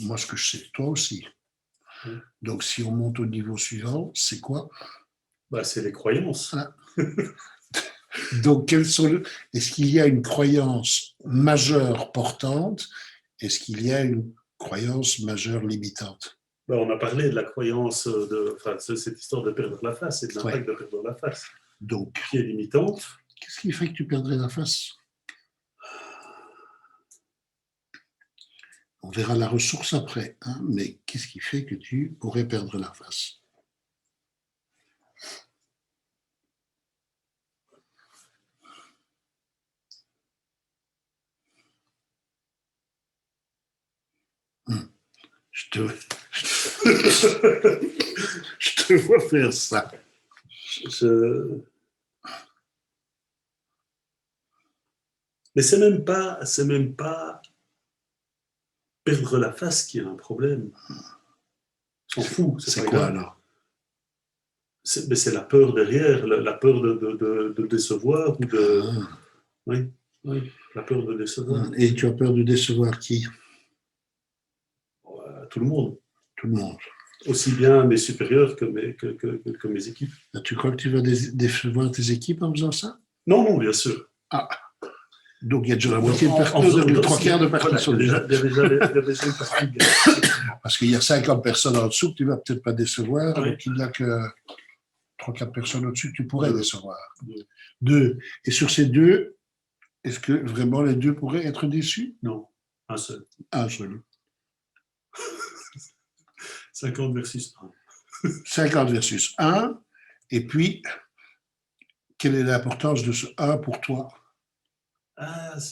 Moi, ce que je sais, toi aussi. Donc, si on monte au niveau suivant, c'est quoi? C'est les croyances. Voilà. Donc, est-ce qu'il y a une croyance majeure portante? Est-ce qu'il y a une croyance majeure limitante. Ben, on a parlé de la croyance, cette histoire de perdre la face et de l'impact de perdre la face, Donc, qui est limitante. qu'est-ce qui fait que tu perdrais la face? On verra la ressource après, hein, mais qu'est-ce qui fait que tu pourrais perdre la face? Je te vois faire ça. Mais c'est même pas perdre la face qui est un problème. On s'en fout. C'est quoi alors? Mais c'est la peur derrière, la peur de décevoir ou de. Oui, la peur de décevoir. Et tu as peur de décevoir qui? Tout le monde. Tout le monde. Aussi bien mes supérieurs que mes équipes. Tu crois que tu vas décevoir tes équipes en faisant ça? Non, bien sûr. Ah, donc il y a déjà la moitié de personnes, les 3/4 de personnes sont déjà. Il y a déjà une partie. Parce qu'il y a 50 personnes en dessous que tu ne vas peut-être pas décevoir, donc il n'y a que 3-4 personnes au-dessus que tu pourrais décevoir. 2. Et sur ces 2, est-ce que vraiment les 2 pourraient être déçus? Non, un seul. Un seul. 50 versus 1. 50 versus 1. Et puis, quelle est l'importance de ce 1 pour toi?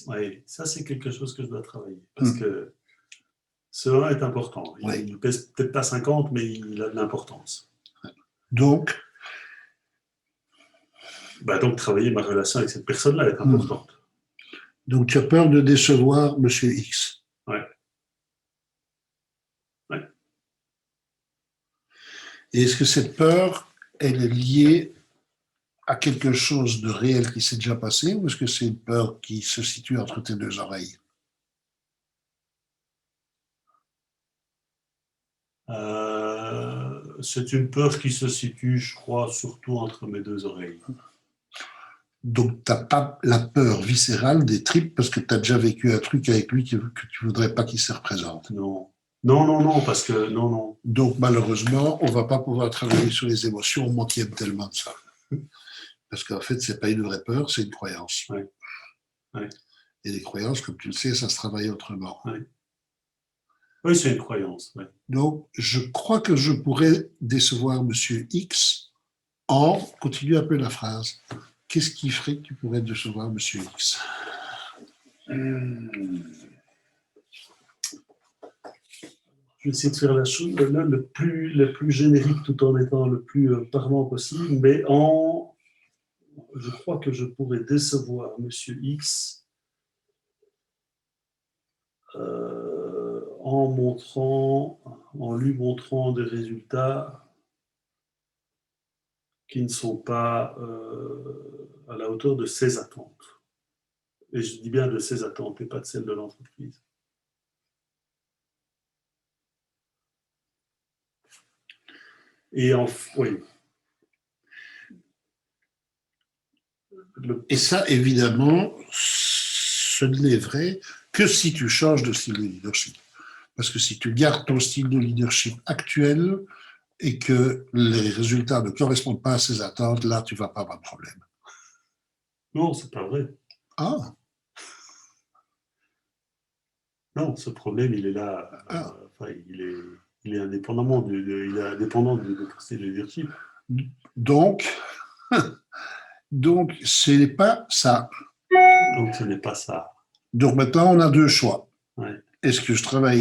Oui, ça c'est quelque chose que je dois travailler. Parce que ce 1 est important. Il ne pèse peut-être pas 50, mais il a de l'importance. Donc, travailler ma relation avec cette personne-là est importante. Donc, tu as peur de décevoir Monsieur X. Oui. Et est-ce que cette peur, elle est liée à quelque chose de réel qui s'est déjà passé, ou est-ce que c'est une peur qui se situe entre tes 2 oreilles? C'est une peur qui se situe, je crois, surtout entre mes 2 oreilles. Donc, tu n'as pas la peur viscérale des tripes parce que tu as déjà vécu un truc avec lui que tu ne voudrais pas qu'il se représente. Non. Non, parce que non. Donc, malheureusement, on ne va pas pouvoir travailler sur les émotions, moi qui aime tellement de ça. Parce qu'en fait, ce n'est pas une vraie peur, c'est une croyance. Oui. Et les croyances, comme tu le sais, ça se travaille autrement. Oui, c'est une croyance. Oui. Donc, je crois que je pourrais décevoir Monsieur X en, continue un peu la phrase, qu'est-ce qui ferait que tu pourrais décevoir Monsieur X? Je vais essayer de faire la chose le plus générique tout en étant le plus parlant possible, mais je crois que je pourrais décevoir Monsieur X en lui montrant des résultats qui ne sont pas à la hauteur de ses attentes. Et je dis bien de ses attentes et pas de celles de l'entreprise. Oui. Et ça, évidemment, ce n'est vrai que si tu changes de style de leadership. Parce que si tu gardes ton style de leadership actuel et que les résultats ne correspondent pas à ses attentes, là, tu ne vas pas avoir de problème. Non, c'est pas vrai. Ah. Non, ce problème, il est là. Il est indépendamment il est indépendant de style de leadership. Donc, ce n'est pas ça. Donc, ce n'est pas ça. Donc, maintenant, on a 2 choix. Ouais. Est-ce que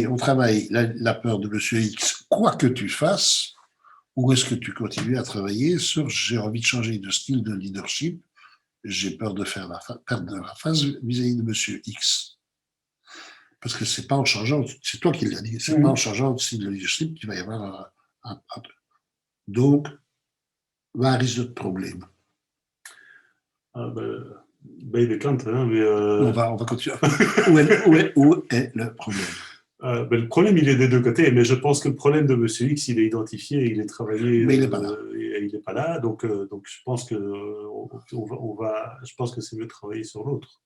on travaille la peur de Monsieur X, quoi que tu fasses, ou est-ce que tu continues à travailler sur j'ai envie de changer de style de leadership, j'ai peur de perdre la face vis-à-vis de Monsieur X? Parce que c'est pas en changeant, c'est toi qui l'as dit, c'est pas en changeant de style de leadership qu'il va y avoir donc, va un risque de problème. Il est quand, hein, mais on va continuer. Où est le problème? Le problème, il est des 2 côtés, mais je pense que le problème de M. X, il est identifié, il est travaillé, mais il n'est pas là. Il n'est pas là, donc je pense que je pense que c'est mieux de travailler sur l'autre.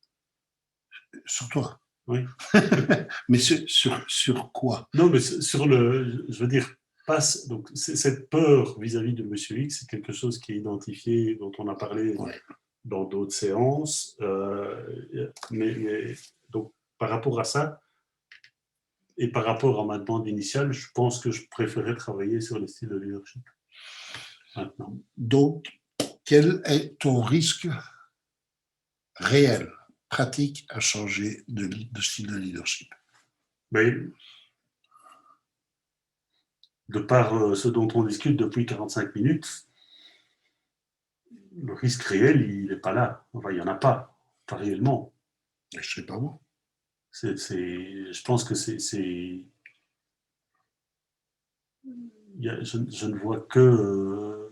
Sur toi? Oui. Mais sur quoi? Non, mais sur le, je veux dire, passe. Donc, cette peur vis-à-vis de Monsieur X, c'est quelque chose qui est identifié, dont on a parlé Ouais. dans d'autres séances. Mais donc, par rapport à ça, et par rapport à ma demande initiale, je pense que je préférais travailler sur les styles de leadership maintenant. Donc, quel est ton risque réel, pratique à changer de style de leadership? Mais de par ce dont on discute depuis 45 minutes, le risque réel, il n'est pas là. Enfin, il n'y en a pas réellement. Je ne sais pas moi. Je pense que je ne vois que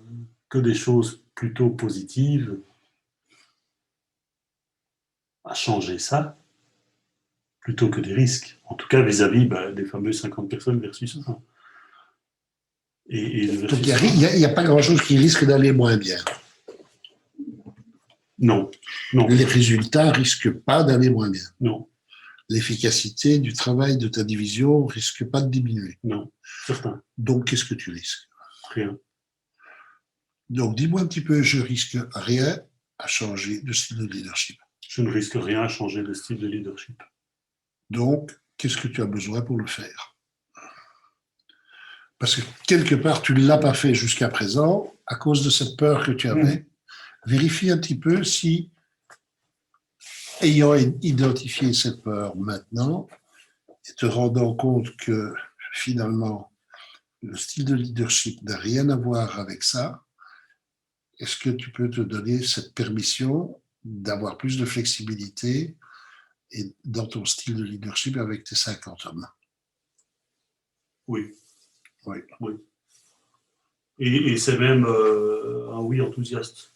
des choses plutôt positives à changer ça, plutôt que des risques. En tout cas, vis-à-vis des fameux 50 personnes versus 1. Donc, il n'y a pas grand-chose qui risque d'aller moins bien. Non, non. Les résultats risquent pas d'aller moins bien. Non. L'efficacité du travail de ta division risque pas de diminuer. Non, certain. Donc, qu'est-ce que tu risques? Rien. Donc, dis-moi un petit peu, je risque rien à changer de style de leadership. Je ne risque rien à changer de style de leadership. Donc, qu'est-ce que tu as besoin pour le faire? Parce que quelque part, tu ne l'as pas fait jusqu'à présent à cause de cette peur que tu avais. Vérifie un petit peu si, ayant identifié cette peur maintenant, et te rendant compte que finalement, le style de leadership n'a rien à voir avec ça, est-ce que tu peux te donner cette permission d'avoir plus de flexibilité et dans ton style de leadership avec tes 50 hommes? Oui. Oui. Oui. Et c'est même un oui enthousiaste.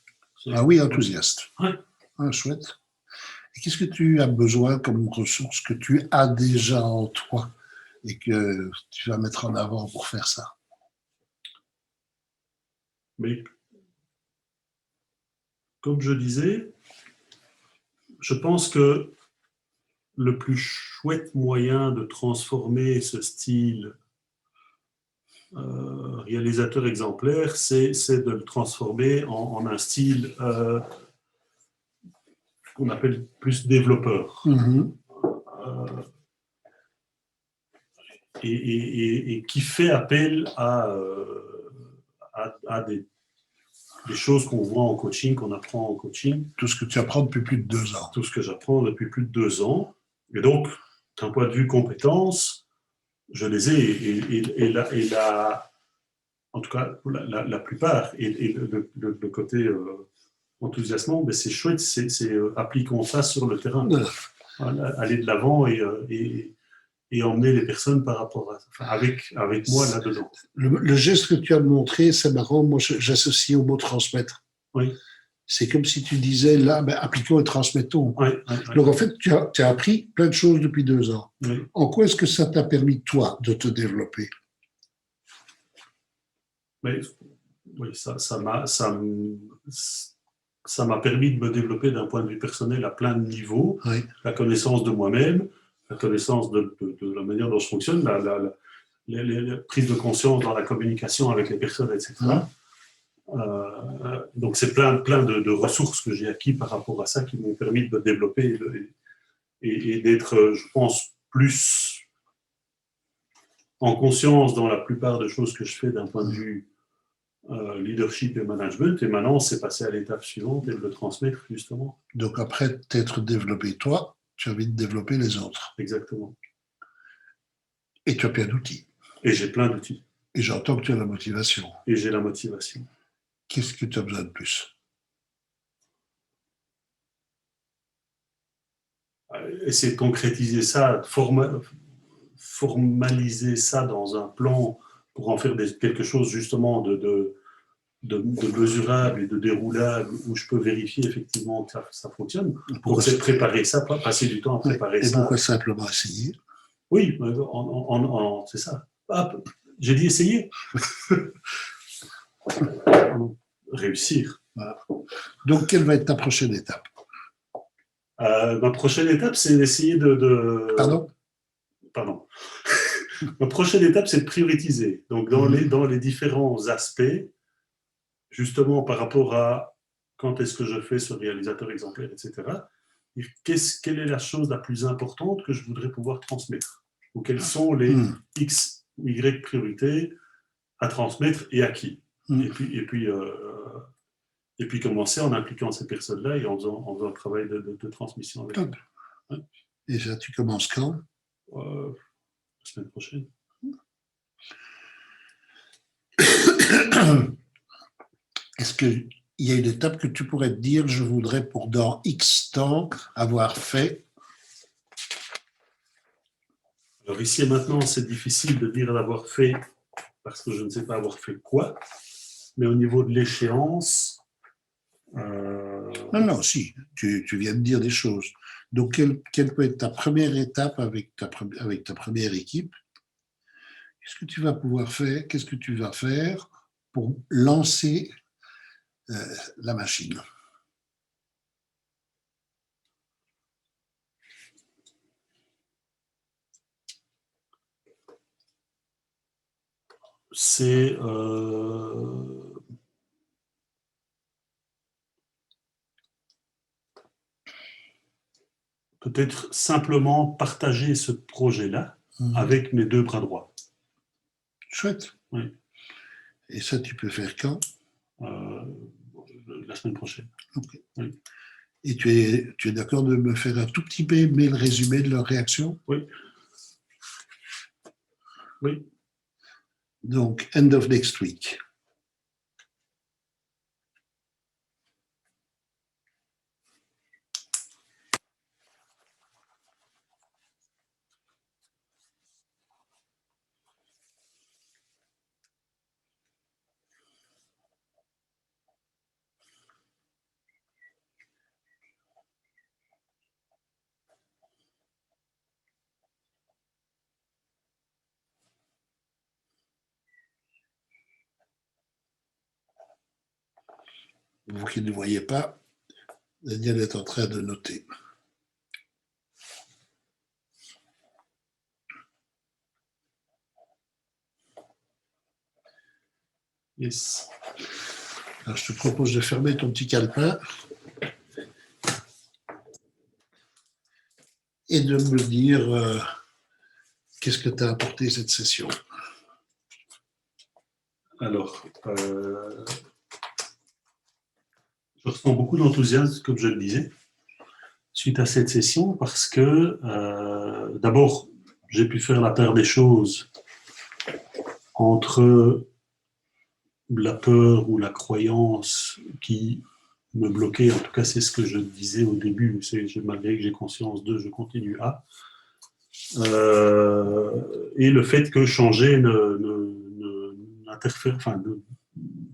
Ah oui, enthousiaste. Ouais. Ah, chouette. Et qu'est-ce que tu as besoin comme ressource que tu as déjà en toi et que tu vas mettre en avant pour faire ça? Mais comme je disais, je pense que le plus chouette moyen de transformer ce style réalisateur exemplaire, c'est de le transformer en un style qu'on appelle plus développeur. Et qui fait appel à des choses qu'on voit en coaching, qu'on apprend en coaching. Tout ce que tu apprends depuis plus de 2 ans. Tout ce que j'apprends depuis plus de 2 ans. Et donc, d'un point de vue compétences, je les ai. En tout cas, la plupart. Et le côté enthousiasmant, c'est chouette, c'est appliquons ça sur le terrain. Voilà, aller de l'avant et emmener les personnes par rapport à, avec moi là-dedans. Le geste que tu as montré, c'est marrant, moi j'associe au mot transmettre. Oui. C'est comme si tu disais là, appliquons et transmettons. Oui, donc en fait, tu as appris plein de choses depuis 2 ans. Oui. En quoi est-ce que ça t'a permis, toi, de te développer? Mais, oui, ça m'a permis de me développer d'un point de vue personnel à plein de niveaux. Oui. La connaissance de moi-même, la connaissance de la manière dont je fonctionne, la prise de conscience dans la communication avec les personnes, etc. Donc c'est plein de ressources que j'ai acquis par rapport à ça qui m'ont permis de me développer et d'être, je pense, plus en conscience dans la plupart des choses que je fais d'un point de vue leadership et management. Et maintenant, c'est passé à l'étape suivante et de le transmettre, justement. Donc après t'être développé toi, tu as envie de développer les autres. Exactement. Et tu as plein d'outils. Et j'ai plein d'outils. Et j'entends que tu as la motivation. Et j'ai la motivation. Qu'est-ce que tu as besoin de plus? Essayer de concrétiser ça, formaliser ça dans un plan pour en faire quelque chose justement de mesurable et de déroulable où je peux vérifier effectivement que ça fonctionne. Donc c'est préparer ça, passer du temps à préparer ça. Et pourquoi simplement essayer? Oui, c'est ça. Ah, j'ai dit essayer. Réussir. Voilà. Donc quelle va être ta prochaine étape? Ma prochaine étape, c'est d'essayer Pardon? Pardon. Ma prochaine étape, c'est de prioriser. Donc, dans les différents aspects, justement par rapport à quand est-ce que je fais ce réalisateur exemplaire, etc., quelle est la chose la plus importante que je voudrais pouvoir transmettre? Ou quelles sont les X ou Y priorités à transmettre et à qui? Et puis commencer en impliquant ces personnes-là et en faisant un travail de transmission avec eux. Ouais. Et ça, tu commences quand? La semaine prochaine. Est-ce qu'il y a une étape que tu pourrais te dire, je voudrais pour dans X temps avoir fait? Alors ici et maintenant, c'est difficile de dire l'avoir fait parce que je ne sais pas avoir fait quoi, mais au niveau de l'échéance... Non, si, tu viens de dire des choses. Donc, quelle peut être ta première étape avec ta première équipe? Qu'est-ce que tu vas pouvoir faire? Qu'est-ce que tu vas faire pour lancer la machine? C'est peut-être simplement partager ce projet-là avec mes deux bras droits. Chouette. Oui. Et ça, tu peux faire quand? La semaine prochaine. Okay. Oui. Et tu es d'accord de me faire un tout petit peu le résumé de leur réaction? Oui. Oui. Donc, end of next week. Vous qui ne voyez pas, Daniel est en train de noter. Yes. Alors, je te propose de fermer ton petit calepin et de me dire qu'est-ce que t'as apporté cette session. Alors, je ressens beaucoup d'enthousiasme, comme je le disais, suite à cette session, parce que d'abord, j'ai pu faire la paire des choses entre la peur ou la croyance qui me bloquait, en tout cas c'est ce que je disais au début, malgré que j'ai conscience de, je continue à, et le fait que changer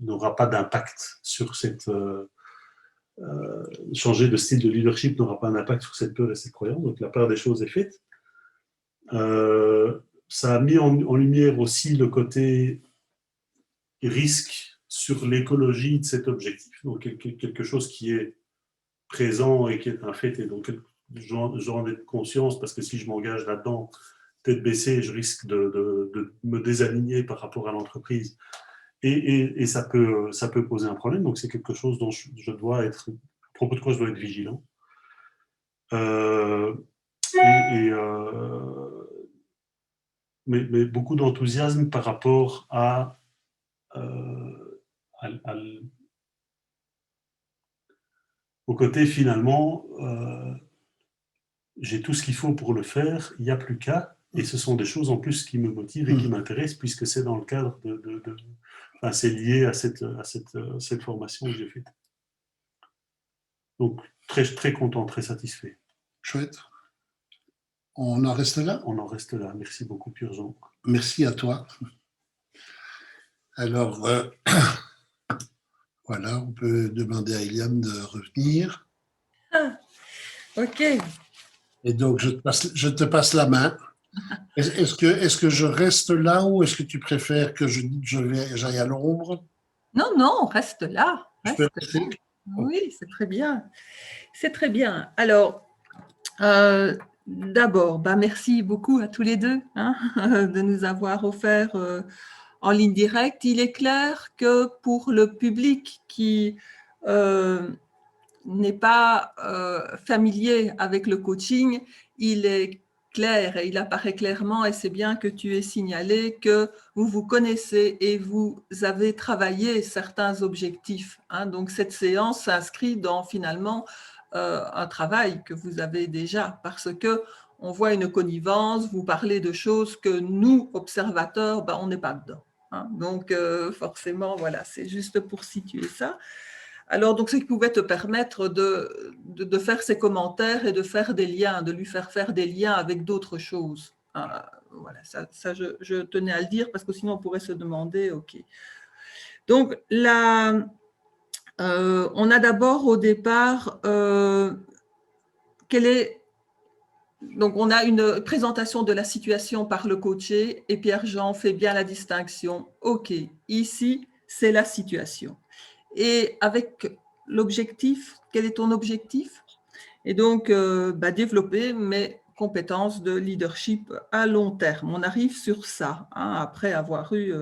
n'aura pas d'impact sur cette... changer de style de leadership n'aura pas d'impact sur cette peur et cette croyance, donc la paire des choses est faite. Ça a mis en lumière aussi le côté risque sur l'écologie de cet objectif, donc quelque chose qui est présent et qui est un fait, et donc j'en ai conscience, parce que si je m'engage là-dedans, tête baissée, je risque de me désaligner par rapport à l'entreprise, et ça peut poser un problème, donc c'est quelque chose dont je dois être, à propos de quoi je dois être vigilant. Mais beaucoup d'enthousiasme par rapport au côté finalement, j'ai tout ce qu'il faut pour le faire, il n'y a plus qu'à, et ce sont des choses en plus qui me motivent et qui m'intéressent, puisque c'est dans le cadre enfin, c'est lié à cette formation que j'ai faite. Donc, très, très content, très satisfait. Chouette. On en reste là? On en reste là. Merci beaucoup, Purgeon. Merci à toi. Alors, voilà, on peut demander à Eliane de revenir. Ah, ok. Et donc, je te passe la main. Est-ce que je reste là ou est-ce que tu préfères que j'aille à l'ombre? Non, reste là. Je peux rester? Oui, c'est très bien. C'est très bien. Alors, D'abord, merci beaucoup à tous les deux hein, de nous avoir offert en ligne directe. Il est clair que pour le public qui n'est pas familier avec le coaching, il est clair et il apparaît clairement, et c'est bien que tu aies signalé que vous vous connaissez et vous avez travaillé certains objectifs. Hein. Donc, cette séance s'inscrit dans finalement un travail que vous avez déjà, parce que on voit une connivence, vous parlez de choses que nous, observateurs, on n'est pas dedans. Hein. Donc, forcément, voilà, c'est juste pour situer ça. Alors, donc, ce qui pouvait te permettre de faire ces commentaires et de faire des liens, de lui faire des liens avec d'autres choses. Voilà, ça je tenais à le dire parce que sinon on pourrait se demander, ok. Donc, là, on a d'abord au départ, donc, on a une présentation de la situation par le coaché et Pierre-Jean fait bien la distinction. Ok, ici, c'est la situation. Et avec l'objectif, quel est ton objectif? Et donc, développer mes compétences de leadership à long terme. On arrive sur ça, hein, après avoir eu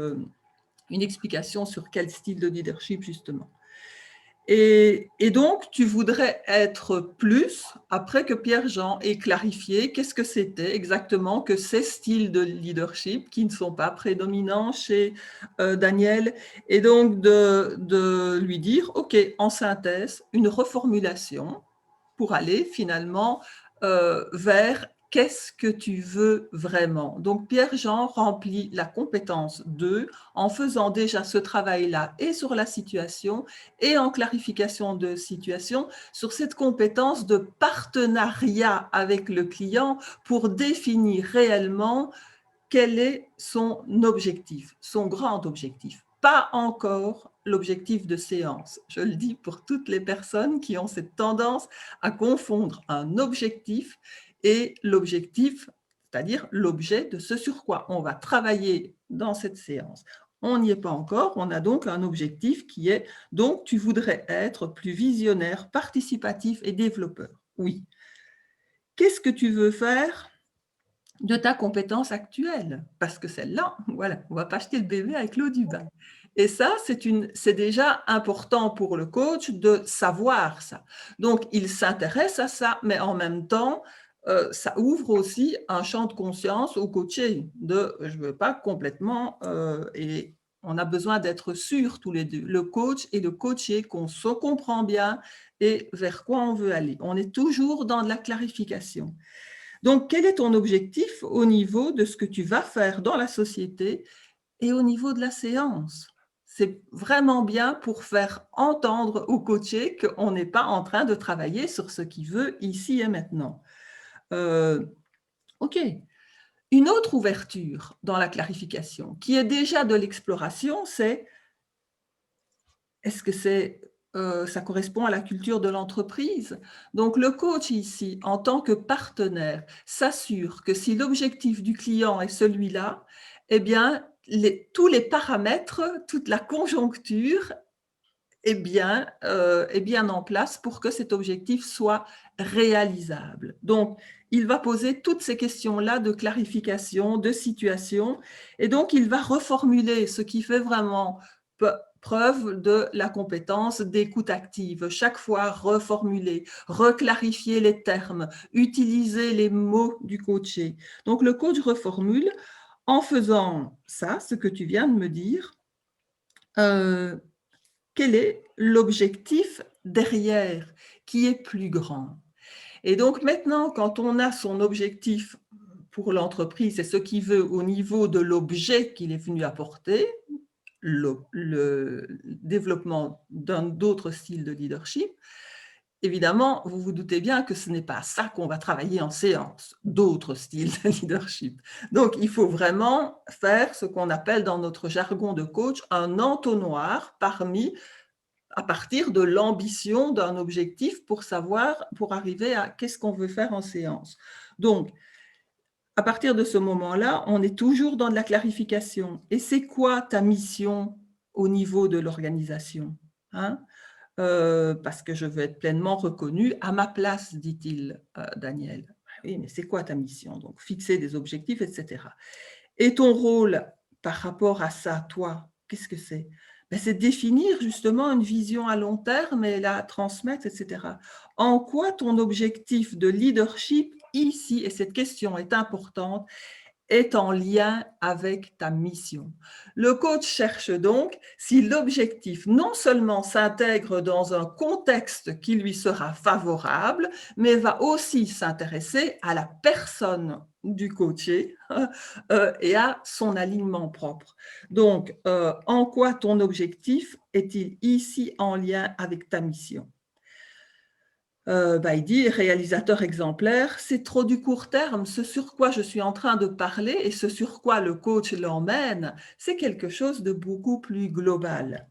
une explication sur quel style de leadership, justement. Et donc, tu voudrais être plus, après que Pierre-Jean ait clarifié qu'est-ce que c'était exactement que ces styles de leadership qui ne sont pas prédominants chez Daniel, et donc de lui dire, OK, en synthèse, une reformulation pour aller finalement vers qu'est-ce que tu veux vraiment. Donc, Pierre-Jean remplit la compétence 2 en faisant déjà ce travail-là et sur la situation et en clarification de situation sur cette compétence de partenariat avec le client pour définir réellement quel est son objectif, son grand objectif. Pas encore l'objectif de séance. Je le dis pour toutes les personnes qui ont cette tendance à confondre un objectif et l'objectif, c'est-à-dire l'objet de ce sur quoi on va travailler dans cette séance. On n'y est pas encore, on a donc un objectif qui est, donc tu voudrais être plus visionnaire, participatif et développeur. Oui. Qu'est-ce que tu veux faire de ta compétence actuelle? Parce que celle-là, voilà, on ne va pas acheter le bébé avec l'eau du bain. Et ça, c'est déjà important pour le coach de savoir ça. Donc, il s'intéresse à ça, mais en même temps, ça ouvre aussi un champ de conscience au coaché de je ne veux pas complètement, et on a besoin d'être sûrs tous les deux, le coach et le coaché, qu'on se comprend bien et vers quoi on veut aller. On est toujours dans de la clarification. Donc, quel est ton objectif au niveau de ce que tu vas faire dans la société et au niveau de la séance? C'est vraiment bien pour faire entendre au coaché qu'on n'est pas en train de travailler sur ce qu'il veut ici et maintenant. OK. Une autre ouverture dans la clarification, qui est déjà de l'exploration, c'est est-ce que ça correspond à la culture de l'entreprise? Donc, le coach ici, en tant que partenaire, s'assure que si l'objectif du client est celui-là, eh bien, tous les paramètres, toute la conjoncture est bien en place pour que cet objectif soit réalisable. Donc, il va poser toutes ces questions-là de clarification, de situation, et donc il va reformuler ce qui fait vraiment preuve de la compétence d'écoute active. Chaque fois, reformuler, reclarifier les termes, utiliser les mots du coaché. Donc, le coach reformule en faisant ça, ce que tu viens de me dire. Quel est l'objectif derrière qui est plus grand? Et donc maintenant, quand on a son objectif pour l'entreprise, c'est ce qu'il veut au niveau de l'objet qu'il est venu apporter, le développement d'autres styles de leadership, évidemment, vous vous doutez bien que ce n'est pas ça qu'on va travailler en séance, d'autres styles de leadership. Donc, il faut vraiment faire ce qu'on appelle dans notre jargon de coach un entonnoir à partir de l'ambition d'un objectif pour arriver à qu'est-ce qu'on veut faire en séance. Donc, à partir de ce moment-là, on est toujours dans de la clarification. Et c'est quoi ta mission au niveau de l'organisation, hein? parce que je veux être pleinement reconnu à ma place, dit-il, Daniel. Oui, mais c'est quoi ta mission? Donc, fixer des objectifs, etc. Et ton rôle par rapport à ça, toi, qu'est-ce que c'est? Ben, c'est définir justement une vision à long terme et la transmettre, etc. En quoi ton objectif de leadership ici, et cette question est importante, est en lien avec ta mission. Le coach cherche donc si l'objectif non seulement s'intègre dans un contexte qui lui sera favorable, mais va aussi s'intéresser à la personne du coaché et à son alignement propre. Donc, en quoi ton objectif est-il ici en lien avec ta mission? Il dit réalisateur exemplaire, c'est trop du court terme. Ce sur quoi je suis en train de parler et ce sur quoi le coach l'emmène, c'est quelque chose de beaucoup plus global.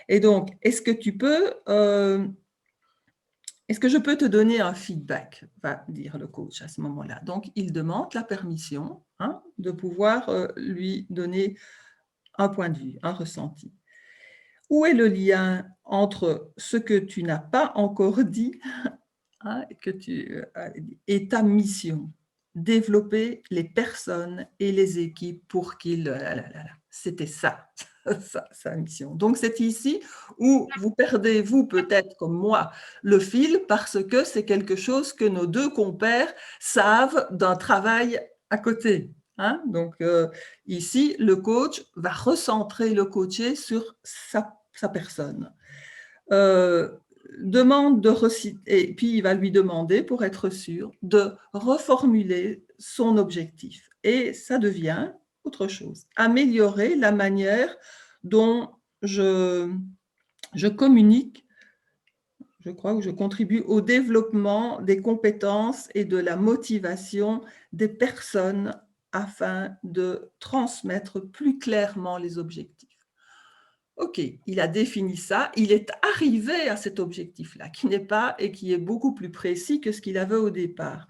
Et donc, est-ce que je peux te donner un feedback, va dire le coach à ce moment-là. Donc, il demande la permission de pouvoir lui donner un point de vue, un ressenti. Où est le lien entre ce que tu n'as pas encore dit et ta mission? Développer les personnes et les équipes pour qu'ils... C'était ça, sa mission. Donc, c'est ici où vous perdez, vous peut-être comme moi, le fil parce que c'est quelque chose que nos deux compères savent d'un travail à côté. Donc, ici, le coach va recentrer le coaché sur sa personne. Demande de et puis il va lui demander, pour être sûr, de reformuler son objectif. Et ça devient autre chose. Améliorer la manière dont je communique, je crois, ou je contribue au développement des compétences et de la motivation des personnes afin de transmettre plus clairement les objectifs. Ok, il a défini ça, il est arrivé à cet objectif-là, qui n'est pas et qui est beaucoup plus précis que ce qu'il avait au départ.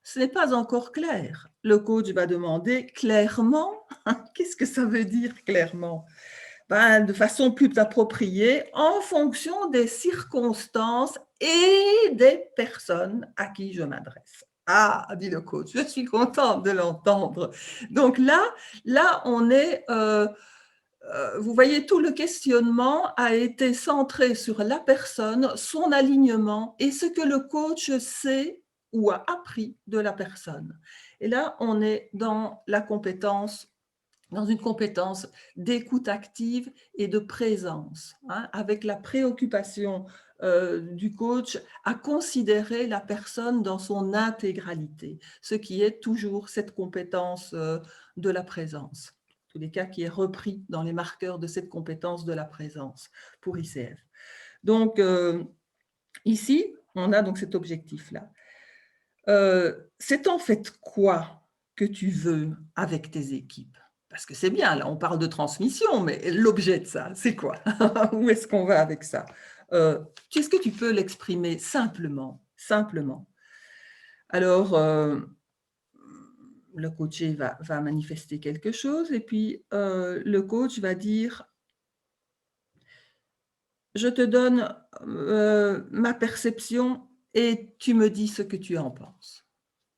Ce n'est pas encore clair. Le coach va demander clairement, qu'est-ce que ça veut dire clairement? De façon plus appropriée, en fonction des circonstances et des personnes à qui je m'adresse. Ah, dit le coach, je suis contente de l'entendre. Donc là, on est... vous voyez, tout le questionnement a été centré sur la personne, son alignement et ce que le coach sait ou a appris de la personne. Et là, on est dans une compétence d'écoute active et de présence, avec la préoccupation du coach à considérer la personne dans son intégralité, ce qui est toujours cette compétence de la présence. En tous les cas, qui est repris dans les marqueurs de cette compétence de la présence pour ICF. Donc, ici, on a donc cet objectif-là. C'est en fait quoi que tu veux avec tes équipes? Parce que c'est bien, là, on parle de transmission, mais l'objet de ça, c'est quoi? Où est-ce qu'on va avec ça? Est-ce que tu peux l'exprimer simplement? Alors, le coaché va manifester quelque chose et puis le coach va dire « Je te donne ma perception et tu me dis ce que tu en penses. »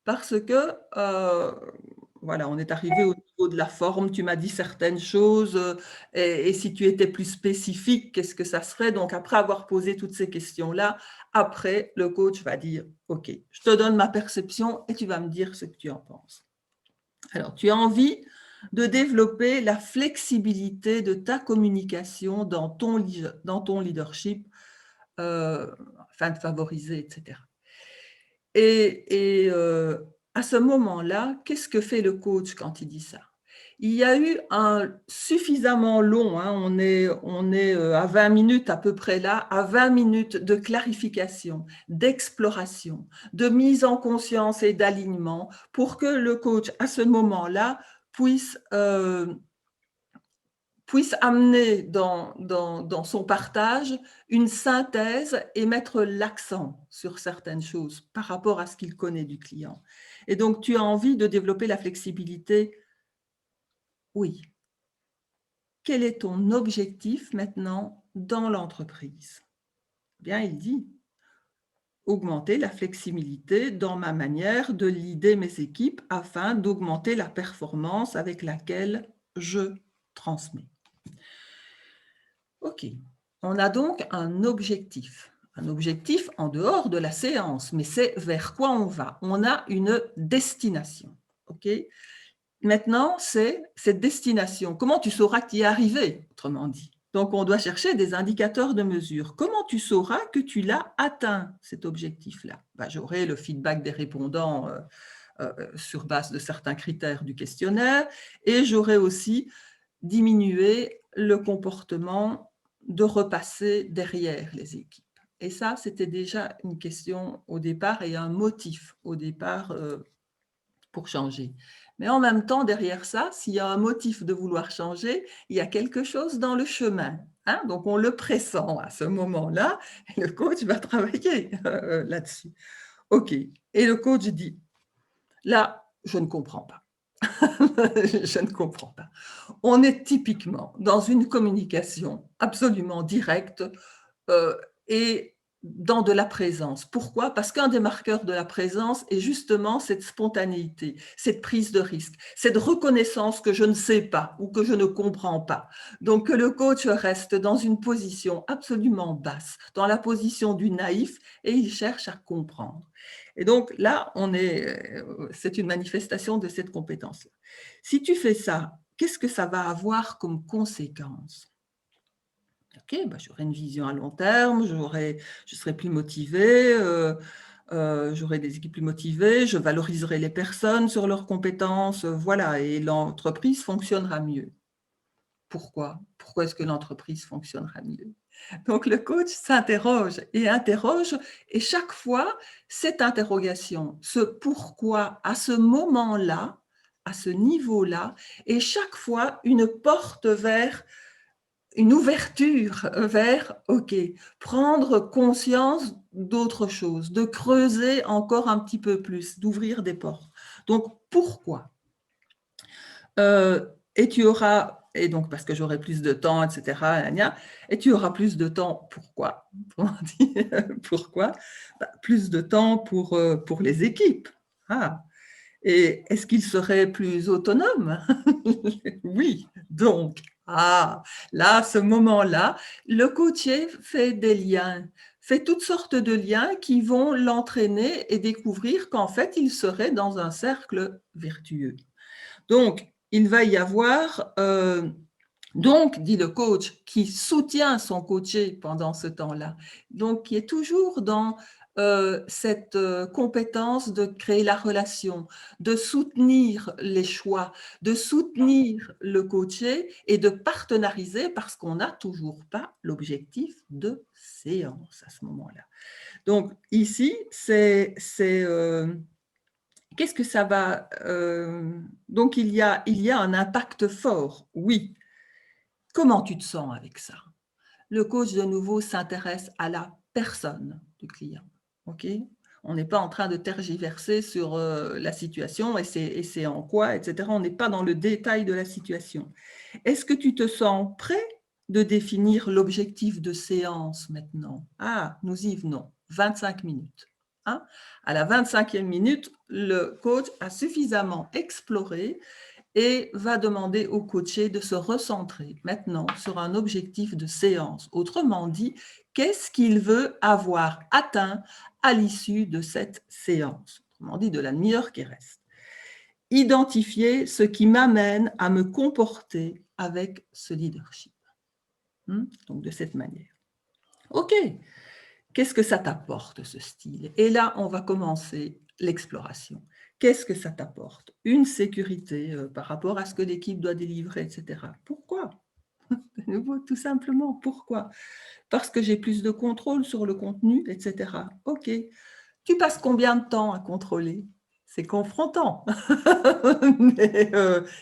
Parce que, voilà, on est arrivé au niveau de la forme, tu m'as dit certaines choses, et si tu étais plus spécifique, qu'est-ce que ça serait? Donc, après avoir posé toutes ces questions-là, après, le coach va dire, OK, je te donne ma perception et tu vas me dire ce que tu en penses. Alors, tu as envie de développer la flexibilité de ta communication dans ton leadership, afin de favoriser, etc. Et à ce moment-là, qu'est-ce que fait le coach quand il dit ça? Il y a eu un suffisamment long, on est à 20 minutes à peu près là, à 20 minutes de clarification, d'exploration, de mise en conscience et d'alignement pour que le coach, à ce moment-là, puisse amener dans son partage une synthèse et mettre l'accent sur certaines choses par rapport à ce qu'il connaît du client. Et donc, tu as envie de développer la flexibilité? Oui. Quel est ton objectif maintenant dans l'entreprise? Bien, il dit augmenter la flexibilité dans ma manière de leader mes équipes afin d'augmenter la performance avec laquelle je transmets. OK. On a donc un objectif en dehors de la séance, mais c'est vers quoi on va. On a une destination. OK. Maintenant, c'est cette destination. Comment tu sauras que tu y es arrivé, autrement dit? Donc, on doit chercher des indicateurs de mesure. Comment tu sauras que tu l'as atteint, cet objectif-là? J'aurai le feedback des répondants sur base de certains critères du questionnaire et j'aurai aussi diminué le comportement de repasser derrière les équipes. Et ça, c'était déjà une question au départ et un motif au départ pour changer. Mais en même temps, derrière ça, s'il y a un motif de vouloir changer, il y a quelque chose dans le chemin. Hein? Donc, on le pressent à ce moment-là et le coach va travailler là-dessus. OK. Et le coach dit, là, je ne comprends pas. Je ne comprends pas. On est typiquement dans une communication absolument directe et dans de la présence. Pourquoi? Parce qu'un des marqueurs de la présence est justement cette spontanéité, cette prise de risque, cette reconnaissance que je ne sais pas ou que je ne comprends pas. Donc que le coach reste dans une position absolument basse, dans la position du naïf, et il cherche à comprendre. Et donc là, c'est une manifestation de cette compétence-là. Si tu fais ça, qu'est-ce que ça va avoir comme conséquence? Ok, j'aurai une vision à long terme, je serai plus motivée, j'aurai des équipes plus motivées, je valoriserai les personnes sur leurs compétences, voilà, et l'entreprise fonctionnera mieux. Pourquoi? Pourquoi est-ce que l'entreprise fonctionnera mieux? Donc, le coach s'interroge, et chaque fois, cette interrogation, ce pourquoi, à ce moment-là, à ce niveau-là, est chaque fois une porte vers une ouverture vers, OK, prendre conscience d'autre chose, de creuser encore un petit peu plus, d'ouvrir des portes. Donc, pourquoi? Et tu auras, et donc parce que j'aurai plus de temps, etc., et tu auras plus de temps, pourquoi? Pourquoi? Plus de temps pour les équipes. Ah. Et est-ce qu'ils seraient plus autonomes? Oui, donc, là, à ce moment-là, le coaché fait des liens, fait toutes sortes de liens qui vont l'entraîner et découvrir qu'en fait, il serait dans un cercle vertueux. Donc, il va y avoir, donc, dit le coach, qui soutient son coaché pendant ce temps-là, donc qui est toujours dans cette compétence de créer la relation, de soutenir les choix, de soutenir le coaché et de partenariser parce qu'on n'a toujours pas l'objectif de séance à ce moment-là. Donc, ici, qu'est-ce que ça va… donc, il y a un impact fort, oui. Comment tu te sens avec ça? Le coach, de nouveau, s'intéresse à la personne du client. OK? On n'est pas en train de tergiverser sur la situation et c'est en quoi, etc. On n'est pas dans le détail de la situation. Est-ce que tu te sens prêt de définir l'objectif de séance maintenant? Ah, nous y venons. 25 minutes. Hein? À la 25e minute, le coach a suffisamment exploré et va demander au coaché de se recentrer maintenant sur un objectif de séance. Autrement dit, qu'est-ce qu'il veut avoir atteint à l'issue de cette séance? Autrement dit, de la demi-heure qui reste. Identifier ce qui m'amène à me comporter avec ce leadership. Donc, de cette manière. OK. Qu'est-ce que ça t'apporte, ce style? Et là, on va commencer l'exploration. Qu'est-ce que ça t'apporte? Une sécurité par rapport à ce que l'équipe doit délivrer, etc. Pourquoi? De nouveau, tout simplement, pourquoi? Parce que j'ai plus de contrôle sur le contenu, etc. OK. Tu passes combien de temps à contrôler? C'est confrontant. Mais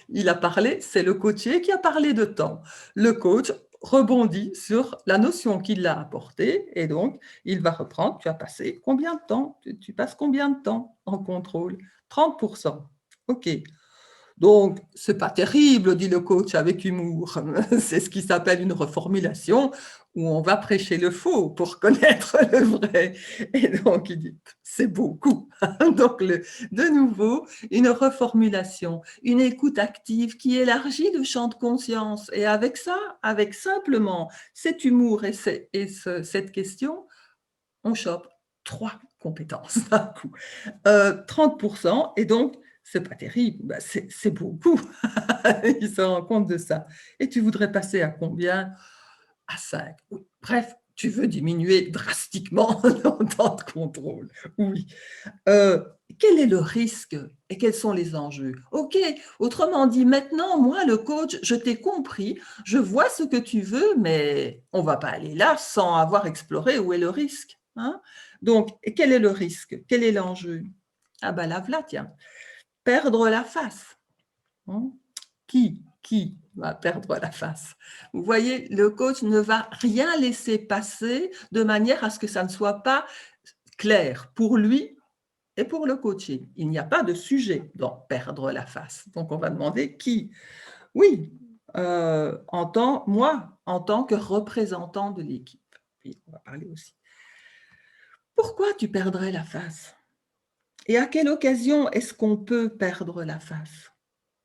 il a parlé, c'est le coaché qui a parlé de temps. Le coach rebondit sur la notion qu'il a apportée et donc il va reprendre. Tu as passé combien de temps? Tu passes combien de temps en contrôle? 30%. OK. Donc, c'est pas terrible, dit le coach avec humour. C'est ce qui s'appelle une reformulation où on va prêcher le faux pour connaître le vrai. Et donc, il dit, c'est beaucoup. Donc, de nouveau, une reformulation, une écoute active qui élargit le champ de conscience. Et avec ça, avec simplement cet humour et cette question, on chope 3 compétences d'un coup. 30%, et donc, c'est pas terrible, bah c'est beaucoup. Il se rend compte de ça. Et tu voudrais passer à combien? À 5. Oui. Bref, tu veux diminuer drastiquement ton temps de contrôle. Oui. Quel est le risque et quels sont les enjeux? OK, autrement dit, maintenant, moi, le coach, je t'ai compris, je vois ce que tu veux, mais on ne va pas aller là sans avoir exploré où est le risque. Hein? Donc, quel est le risque? Quel est l'enjeu? Ah ben là, voilà, tiens, perdre la face. Hein? Qui va perdre la face? Vous voyez, le coach ne va rien laisser passer de manière à ce que ça ne soit pas clair pour lui et pour le coaché. Il n'y a pas de sujet dans perdre la face. Donc, on va demander qui? Oui, moi, en tant que représentant de l'équipe. Puis, on va parler aussi. Pourquoi tu perdrais la face? Et à quelle occasion est-ce qu'on peut perdre la face?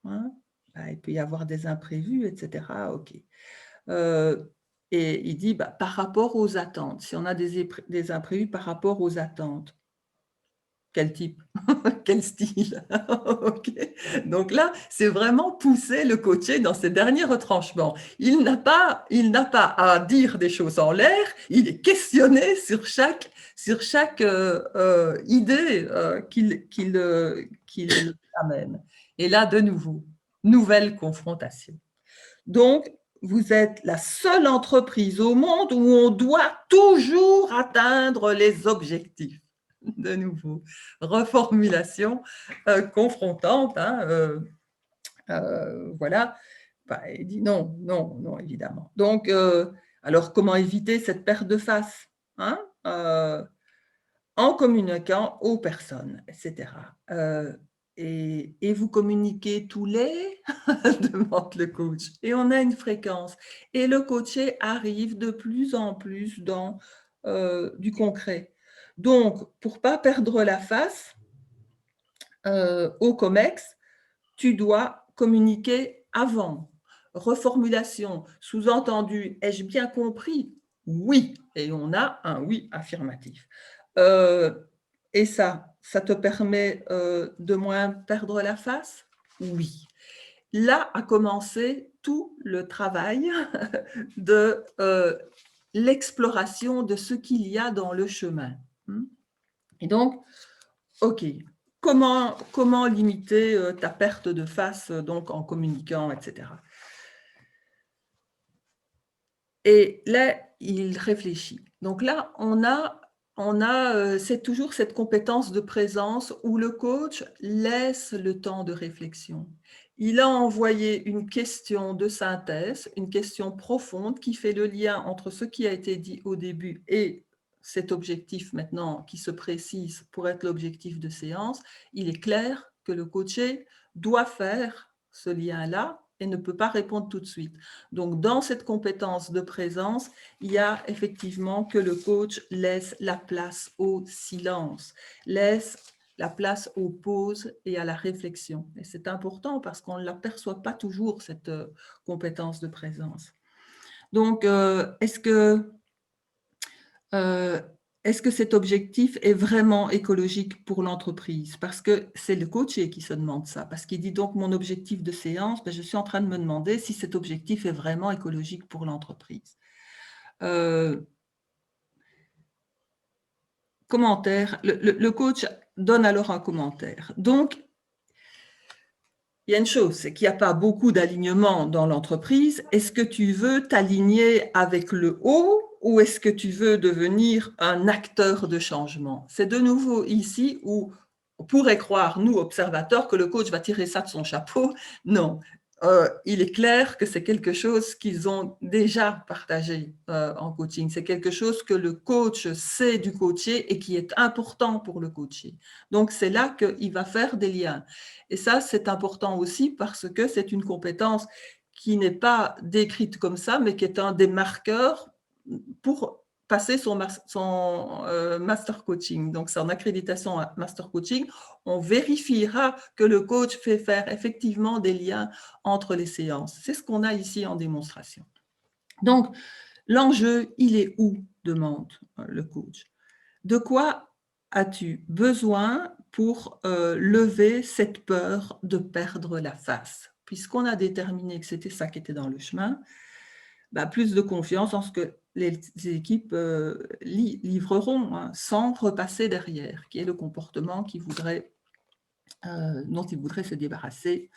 Hein? Bah, il peut y avoir des imprévus, etc. OK. Et il dit, par rapport aux attentes, si on a des imprévus par rapport aux attentes, quel type? Quel style? OK. Donc là, c'est vraiment pousser le coaché dans ses derniers retranchements. Il n'a pas à dire des choses en l'air, il est questionné sur chaque idée qu'il amène. Et là, de nouveau, nouvelle confrontation. Donc, vous êtes la seule entreprise au monde où on doit toujours atteindre les objectifs. De nouveau, reformulation confrontante. Hein, voilà. Bah, il dit non, non, non, évidemment. Donc, alors, comment éviter cette perte de face, hein, en communiquant aux personnes, etc. Et vous communiquez tous les demande le coach. Et on a une fréquence. Et le coaché arrive de plus en plus dans du concret. Donc, pour ne pas perdre la face au COMEX, tu dois communiquer avant. Reformulation, sous-entendu, ai-je bien compris? Oui. Et on a un oui affirmatif. Et ça te permet de moins perdre la face? Oui. Là a commencé tout le travail de l'exploration de ce qu'il y a dans le chemin. Et donc, OK, comment limiter ta perte de face donc en communiquant, etc. Et là, il réfléchit. Donc là, c'est toujours cette compétence de présence où le coach laisse le temps de réflexion. Il a envoyé une question de synthèse, une question profonde qui fait le lien entre ce qui a été dit au début et cet objectif maintenant qui se précise pour être l'objectif de séance. Il est clair que le coaché doit faire ce lien-là et ne peut pas répondre tout de suite. Donc, dans cette compétence de présence, il y a effectivement que le coach laisse la place au silence, laisse la place aux pauses et à la réflexion. Et c'est important parce qu'on ne l'aperçoit pas toujours, cette compétence de présence. Donc, est-ce que cet objectif est vraiment écologique pour l'entreprise? Parce que c'est le coaché qui se demande ça. Parce qu'il dit donc, mon objectif de séance, je suis en train de me demander si cet objectif est vraiment écologique pour l'entreprise. Commentaire, le coach donne alors un commentaire. Donc, il y a une chose, c'est qu'il n'y a pas beaucoup d'alignement dans l'entreprise. Est-ce que tu veux t'aligner avec le haut ou est-ce que tu veux devenir un acteur de changement? C'est de nouveau ici où on pourrait croire, nous, observateurs, que le coach va tirer ça de son chapeau. Non. il est clair que c'est quelque chose qu'ils ont déjà partagé en coaching. C'est quelque chose que le coach sait du coaché et qui est important pour le coaché. Donc, c'est là qu'il va faire des liens. Et ça, c'est important aussi parce que c'est une compétence qui n'est pas décrite comme ça, mais qui est un des marqueurs pour passer son master coaching, donc son accréditation à master coaching. On vérifiera que le coach fait faire effectivement des liens entre les séances. C'est ce qu'on a ici en démonstration. Donc, l'enjeu, il est où, demande le coach. De quoi as-tu besoin pour lever cette peur de perdre la face? Puisqu'on a déterminé que c'était ça qui était dans le chemin, plus de confiance en ce que les équipes livreront, sans repasser derrière, qui est le comportement dont ils voudraient se débarrasser.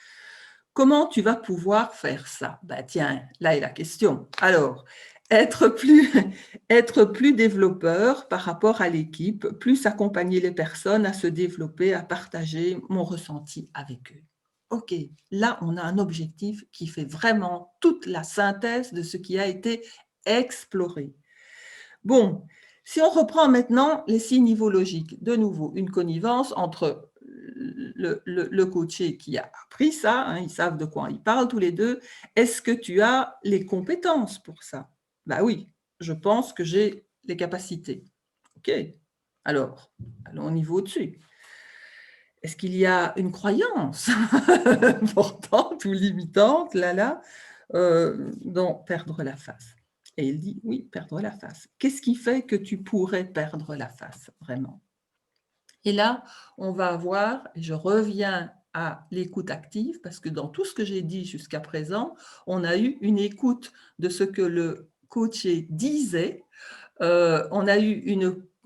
Comment tu vas pouvoir faire ça? Tiens, là est la question. Alors, être plus développeur par rapport à l'équipe, plus accompagner les personnes à se développer, à partager mon ressenti avec eux. OK, là, on a un objectif qui fait vraiment toute la synthèse de ce qui a été exploré. Bon, si on reprend maintenant les 6 niveaux logiques, de nouveau, une connivence entre le coaché qui a appris ça, ils savent de quoi ils parlent tous les deux. Est-ce que tu as les compétences pour ça? Oui, je pense que j'ai les capacités. OK, alors, allons au niveau au-dessus. Est-ce qu'il y a une croyance importante ou limitante, dans perdre la face? Et il dit, oui, perdre la face. Qu'est-ce qui fait que tu pourrais perdre la face, vraiment? Et là, on va avoir, et je reviens à l'écoute active, parce que dans tout ce que j'ai dit jusqu'à présent, on a eu une écoute de ce que le coaché disait, on a eu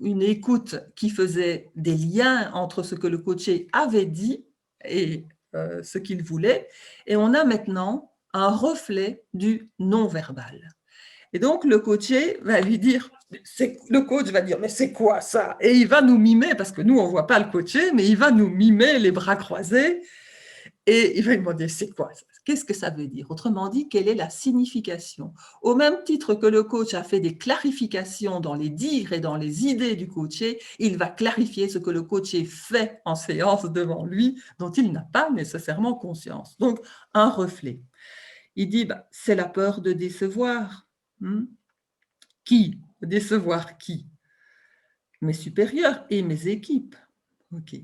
une écoute qui faisait des liens entre ce que le coaché avait dit et ce qu'il voulait, et on a maintenant un reflet du non-verbal. Et donc, le coaché va lui dire, le coach va dire, mais c'est quoi ça? Et il va nous mimer, parce que nous, on ne voit pas le coaché, mais il va nous mimer les bras croisés, et il va lui demander, c'est quoi ça? Qu'est-ce que ça veut dire? Autrement dit, quelle est la signification? Au même titre que le coach a fait des clarifications dans les dires et dans les idées du coaché, il va clarifier ce que le coaché fait en séance devant lui, dont il n'a pas nécessairement conscience. Donc, un reflet. Il dit, c'est la peur de décevoir. Qui? Décevoir qui? Mes supérieurs et mes équipes. OK.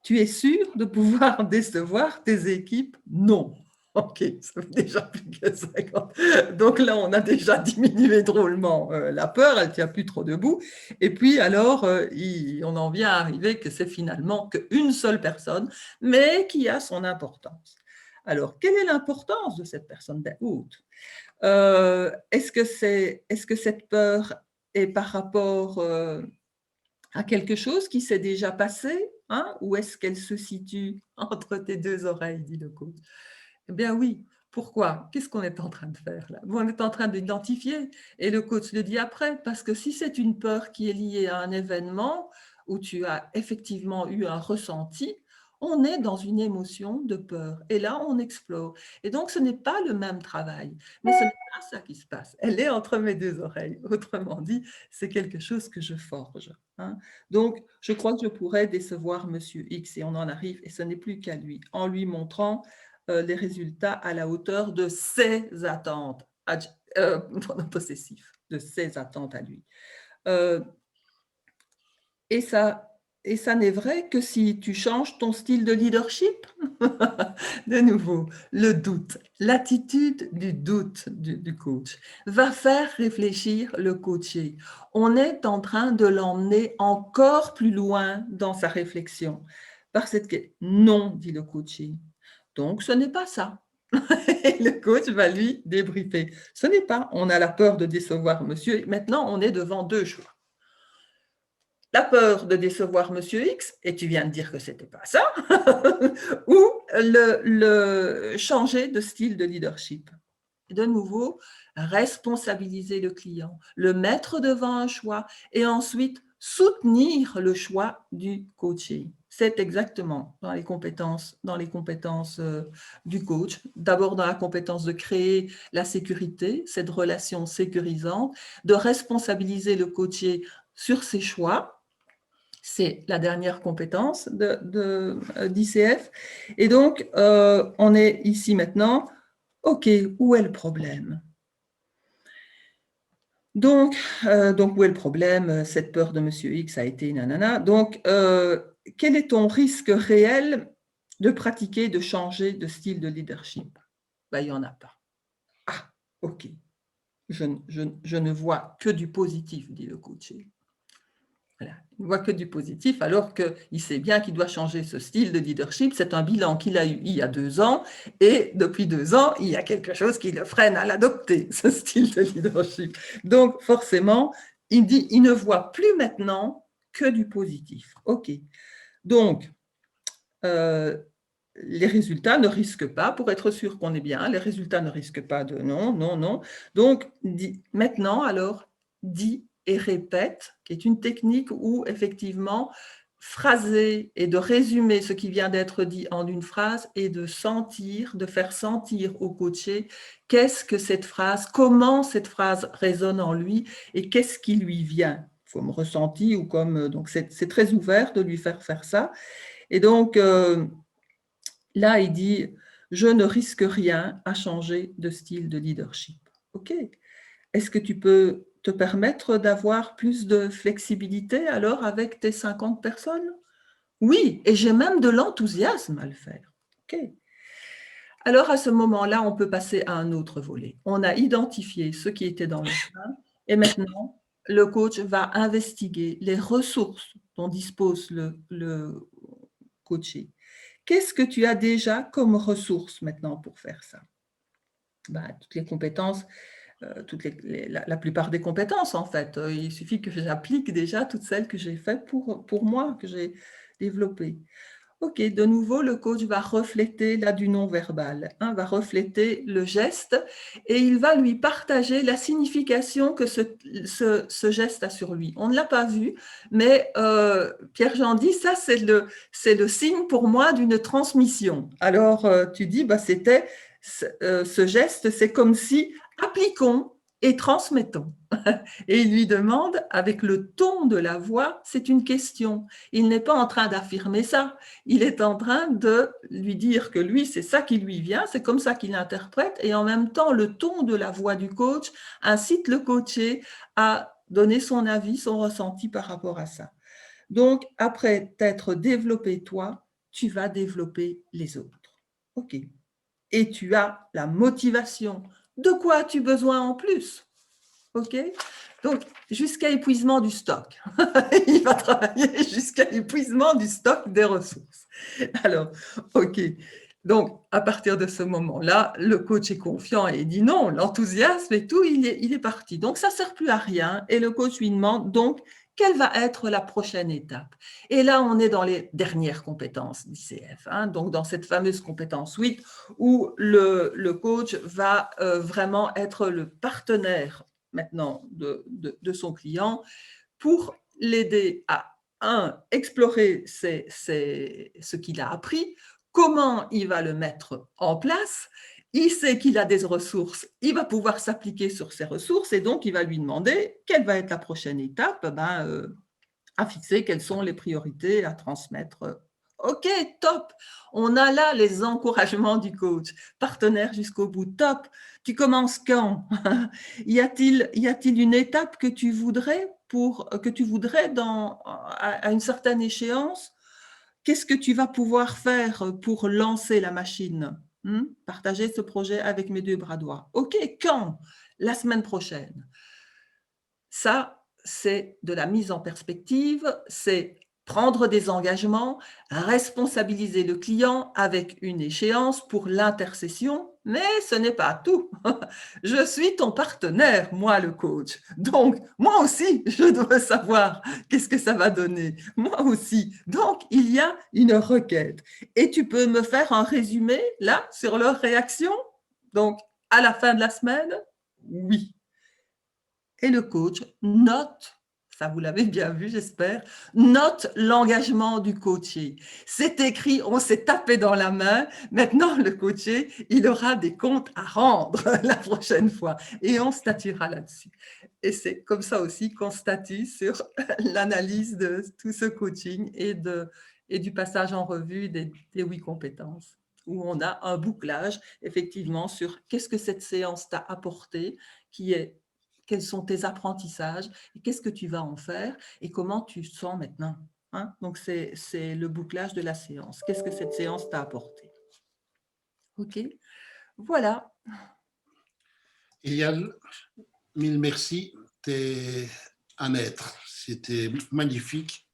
Tu es sûr de pouvoir décevoir tes équipes? Non. OK, ça fait déjà plus que 50. Donc là, on a déjà diminué drôlement la peur, elle ne tient plus trop debout. Et puis alors, on en vient à arriver que c'est finalement qu'une seule personne, mais qui a son importance. Alors, quelle est l'importance de cette personne? Est-ce que cette peur est par rapport à quelque chose qui s'est déjà passé, ou est-ce qu'elle se situe entre tes deux oreilles, dit le coach? Eh bien oui. Pourquoi? Qu'est-ce qu'on est en train de faire là? On est en train d'identifier, et le coach le dit après, parce que si c'est une peur qui est liée à un événement où tu as effectivement eu un ressenti, on est dans une émotion de peur. Et là, on explore. Et donc, ce n'est pas le même travail. Mais ce n'est pas ça qui se passe. Elle est entre mes deux oreilles. Autrement dit, c'est quelque chose que je forge. Donc, je crois que je pourrais décevoir Monsieur X, et on en arrive, et ce n'est plus qu'à lui, en lui montrant les résultats à la hauteur de ses attentes, possessif, de ses attentes à lui. Et ça n'est vrai que si tu changes ton style de leadership. De nouveau, le doute, l'attitude du doute du coach va faire réfléchir le coaché. On est en train de l'emmener encore plus loin dans sa réflexion. Parce que non, dit le coaché. Donc, ce n'est pas ça. Et le coach va lui débriefer. Ce n'est pas, on a la peur de décevoir monsieur. Maintenant, on est devant deux choix. La peur de décevoir monsieur X, et tu viens de dire que ce n'était pas ça, ou le changer de style de leadership. Et de nouveau, responsabiliser le client, le mettre devant un choix et ensuite soutenir le choix du coaché. c'est exactement dans les compétences du coach. D'abord dans la compétence de créer la sécurité, cette relation sécurisante, de responsabiliser le coaché sur ses choix. C'est la dernière compétence d'ICF. Et donc, on est ici maintenant, OK, où est le problème ? Donc, où est le problème ? Cette peur de Monsieur X a été nanana. Donc, quel est ton risque réel de pratiquer, de changer de style de leadership ? Ben, il n'y en a pas. Ah, OK. Je ne vois que du positif, dit le coaché. Voilà. Il ne voit que du positif, alors qu'il sait bien qu'il doit changer ce style de leadership. C'est un bilan qu'il a eu il y a 2 ans, et depuis 2 ans, il y a quelque chose qui le freine à l'adopter, ce style de leadership. Donc, forcément, il dit, il ne voit plus maintenant que du positif. OK. Donc, les résultats ne risquent pas, pour être sûr qu'on est bien, les résultats ne risquent pas de non, non, non. Donc, maintenant, alors, dis et répète, qui est une technique où, effectivement, phraser et de résumer ce qui vient d'être dit en une phrase et de sentir, de faire sentir au coaché qu'est-ce que cette phrase, comment cette phrase résonne en lui et qu'est-ce qui lui vient, comme ressenti ou comme… Donc, c'est très ouvert de lui faire ça. Et donc, là, il dit, je ne risque rien à changer de style de leadership. OK. Est-ce que tu peux te permettre d'avoir plus de flexibilité alors avec tes 50 personnes ? Oui, et j'ai même de l'enthousiasme à le faire. OK. Alors, à ce moment-là, on peut passer à un autre volet. On a identifié ce qui était dans le plan et maintenant, le coach va investiguer les ressources dont dispose le coaché. Qu'est-ce que tu as déjà comme ressources maintenant pour faire ça ? Toutes les compétences, la plupart des compétences en fait. Il suffit que j'applique déjà toutes celles que j'ai faites pour moi, que j'ai développées. OK, de nouveau, le coach va refléter là du non-verbal, va refléter le geste et il va lui partager la signification que ce geste a sur lui. On ne l'a pas vu, mais Pierre-Jean dit, ça c'est le signe pour moi d'une transmission. Alors tu dis, c'était ce geste, c'est comme si appliquons et transmettons. Et il lui demande, avec le ton de la voix, c'est une question. Il n'est pas en train d'affirmer ça. Il est en train de lui dire que lui, c'est ça qui lui vient, c'est comme ça qu'il l'interprète. Et en même temps, le ton de la voix du coach incite le coaché à donner son avis, son ressenti par rapport à ça. Donc, après t'être développé toi, tu vas développer les autres. OK. Et tu as la motivation. De quoi as-tu besoin en plus ? OK ? Donc, jusqu'à épuisement du stock. Il va travailler jusqu'à épuisement du stock des ressources. Alors, OK. Donc, à partir de ce moment-là, le coach est confiant et il dit non, l'enthousiasme et tout, il est parti. Donc, ça ne sert plus à rien. Et le coach lui demande donc, quelle va être la prochaine étape ? Et là, on est dans les dernières compétences d'ICF. Donc, dans cette fameuse compétence 8, où le coach va vraiment être le partenaire maintenant de son client pour l'aider à, explorer ce qu'il a appris, comment il va le mettre en place. Il sait qu'il a des ressources, il va pouvoir s'appliquer sur ces ressources et donc il va lui demander quelle va être la prochaine étape à fixer, quelles sont les priorités à transmettre. OK, top. On a là les encouragements du coach. Partenaire jusqu'au bout, top. Tu commences quand ? Y a-t-il une étape que tu voudrais à une certaine échéance ? Qu'est-ce que tu vas pouvoir faire pour lancer la machine ? Partager ce projet avec mes 2 bras droits. OK, quand ? La semaine prochaine. Ça, c'est de la mise en perspective, c'est prendre des engagements, responsabiliser le client avec une échéance pour l'intercession, mais ce n'est pas tout. Je suis ton partenaire, moi le coach. Donc, moi aussi, je dois savoir qu'est-ce que ça va donner. Moi aussi. Donc, il y a une requête. Et tu peux me faire un résumé, là, sur leur réaction ? Donc, à la fin de la semaine ? Oui. Et le coach note ça vous l'avez bien vu, j'espère, note l'engagement du coaché. C'est écrit, on s'est tapé dans la main. Maintenant, le coaché, il aura des comptes à rendre la prochaine fois et on statuera là-dessus. Et c'est comme ça aussi qu'on statue sur l'analyse de tout ce coaching et du passage en revue des 8 compétences, où on a un bouclage, effectivement, sur qu'est-ce que cette séance t'a apporté, quels sont tes apprentissages, et qu'est-ce que tu vas en faire, et comment tu te sens maintenant. Hein? Donc, c'est le bouclage de la séance. Qu'est-ce que cette séance t'a apporté? OK, voilà. Eliane, mille merci. T'es un être. C'était magnifique.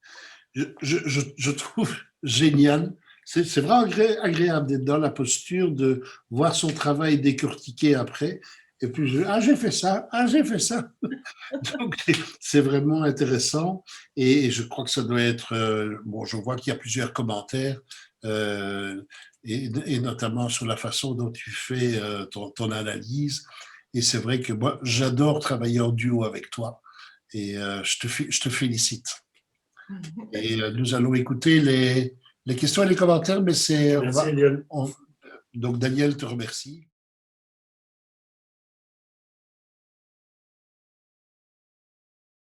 Je trouve génial. C'est vraiment agréable d'être dans la posture, de voir son travail décortiqué après. Et puis, j'ai fait ça, j'ai fait ça. Donc, c'est vraiment intéressant. Et je crois que ça doit être. Bon, je vois qu'il y a plusieurs commentaires, et notamment sur la façon dont tu fais ton analyse. Et c'est vrai que moi, j'adore travailler en duo avec toi. Et je te félicite. Et nous allons écouter les questions et les commentaires, mais Merci, Eliane. donc Daniel te remercie.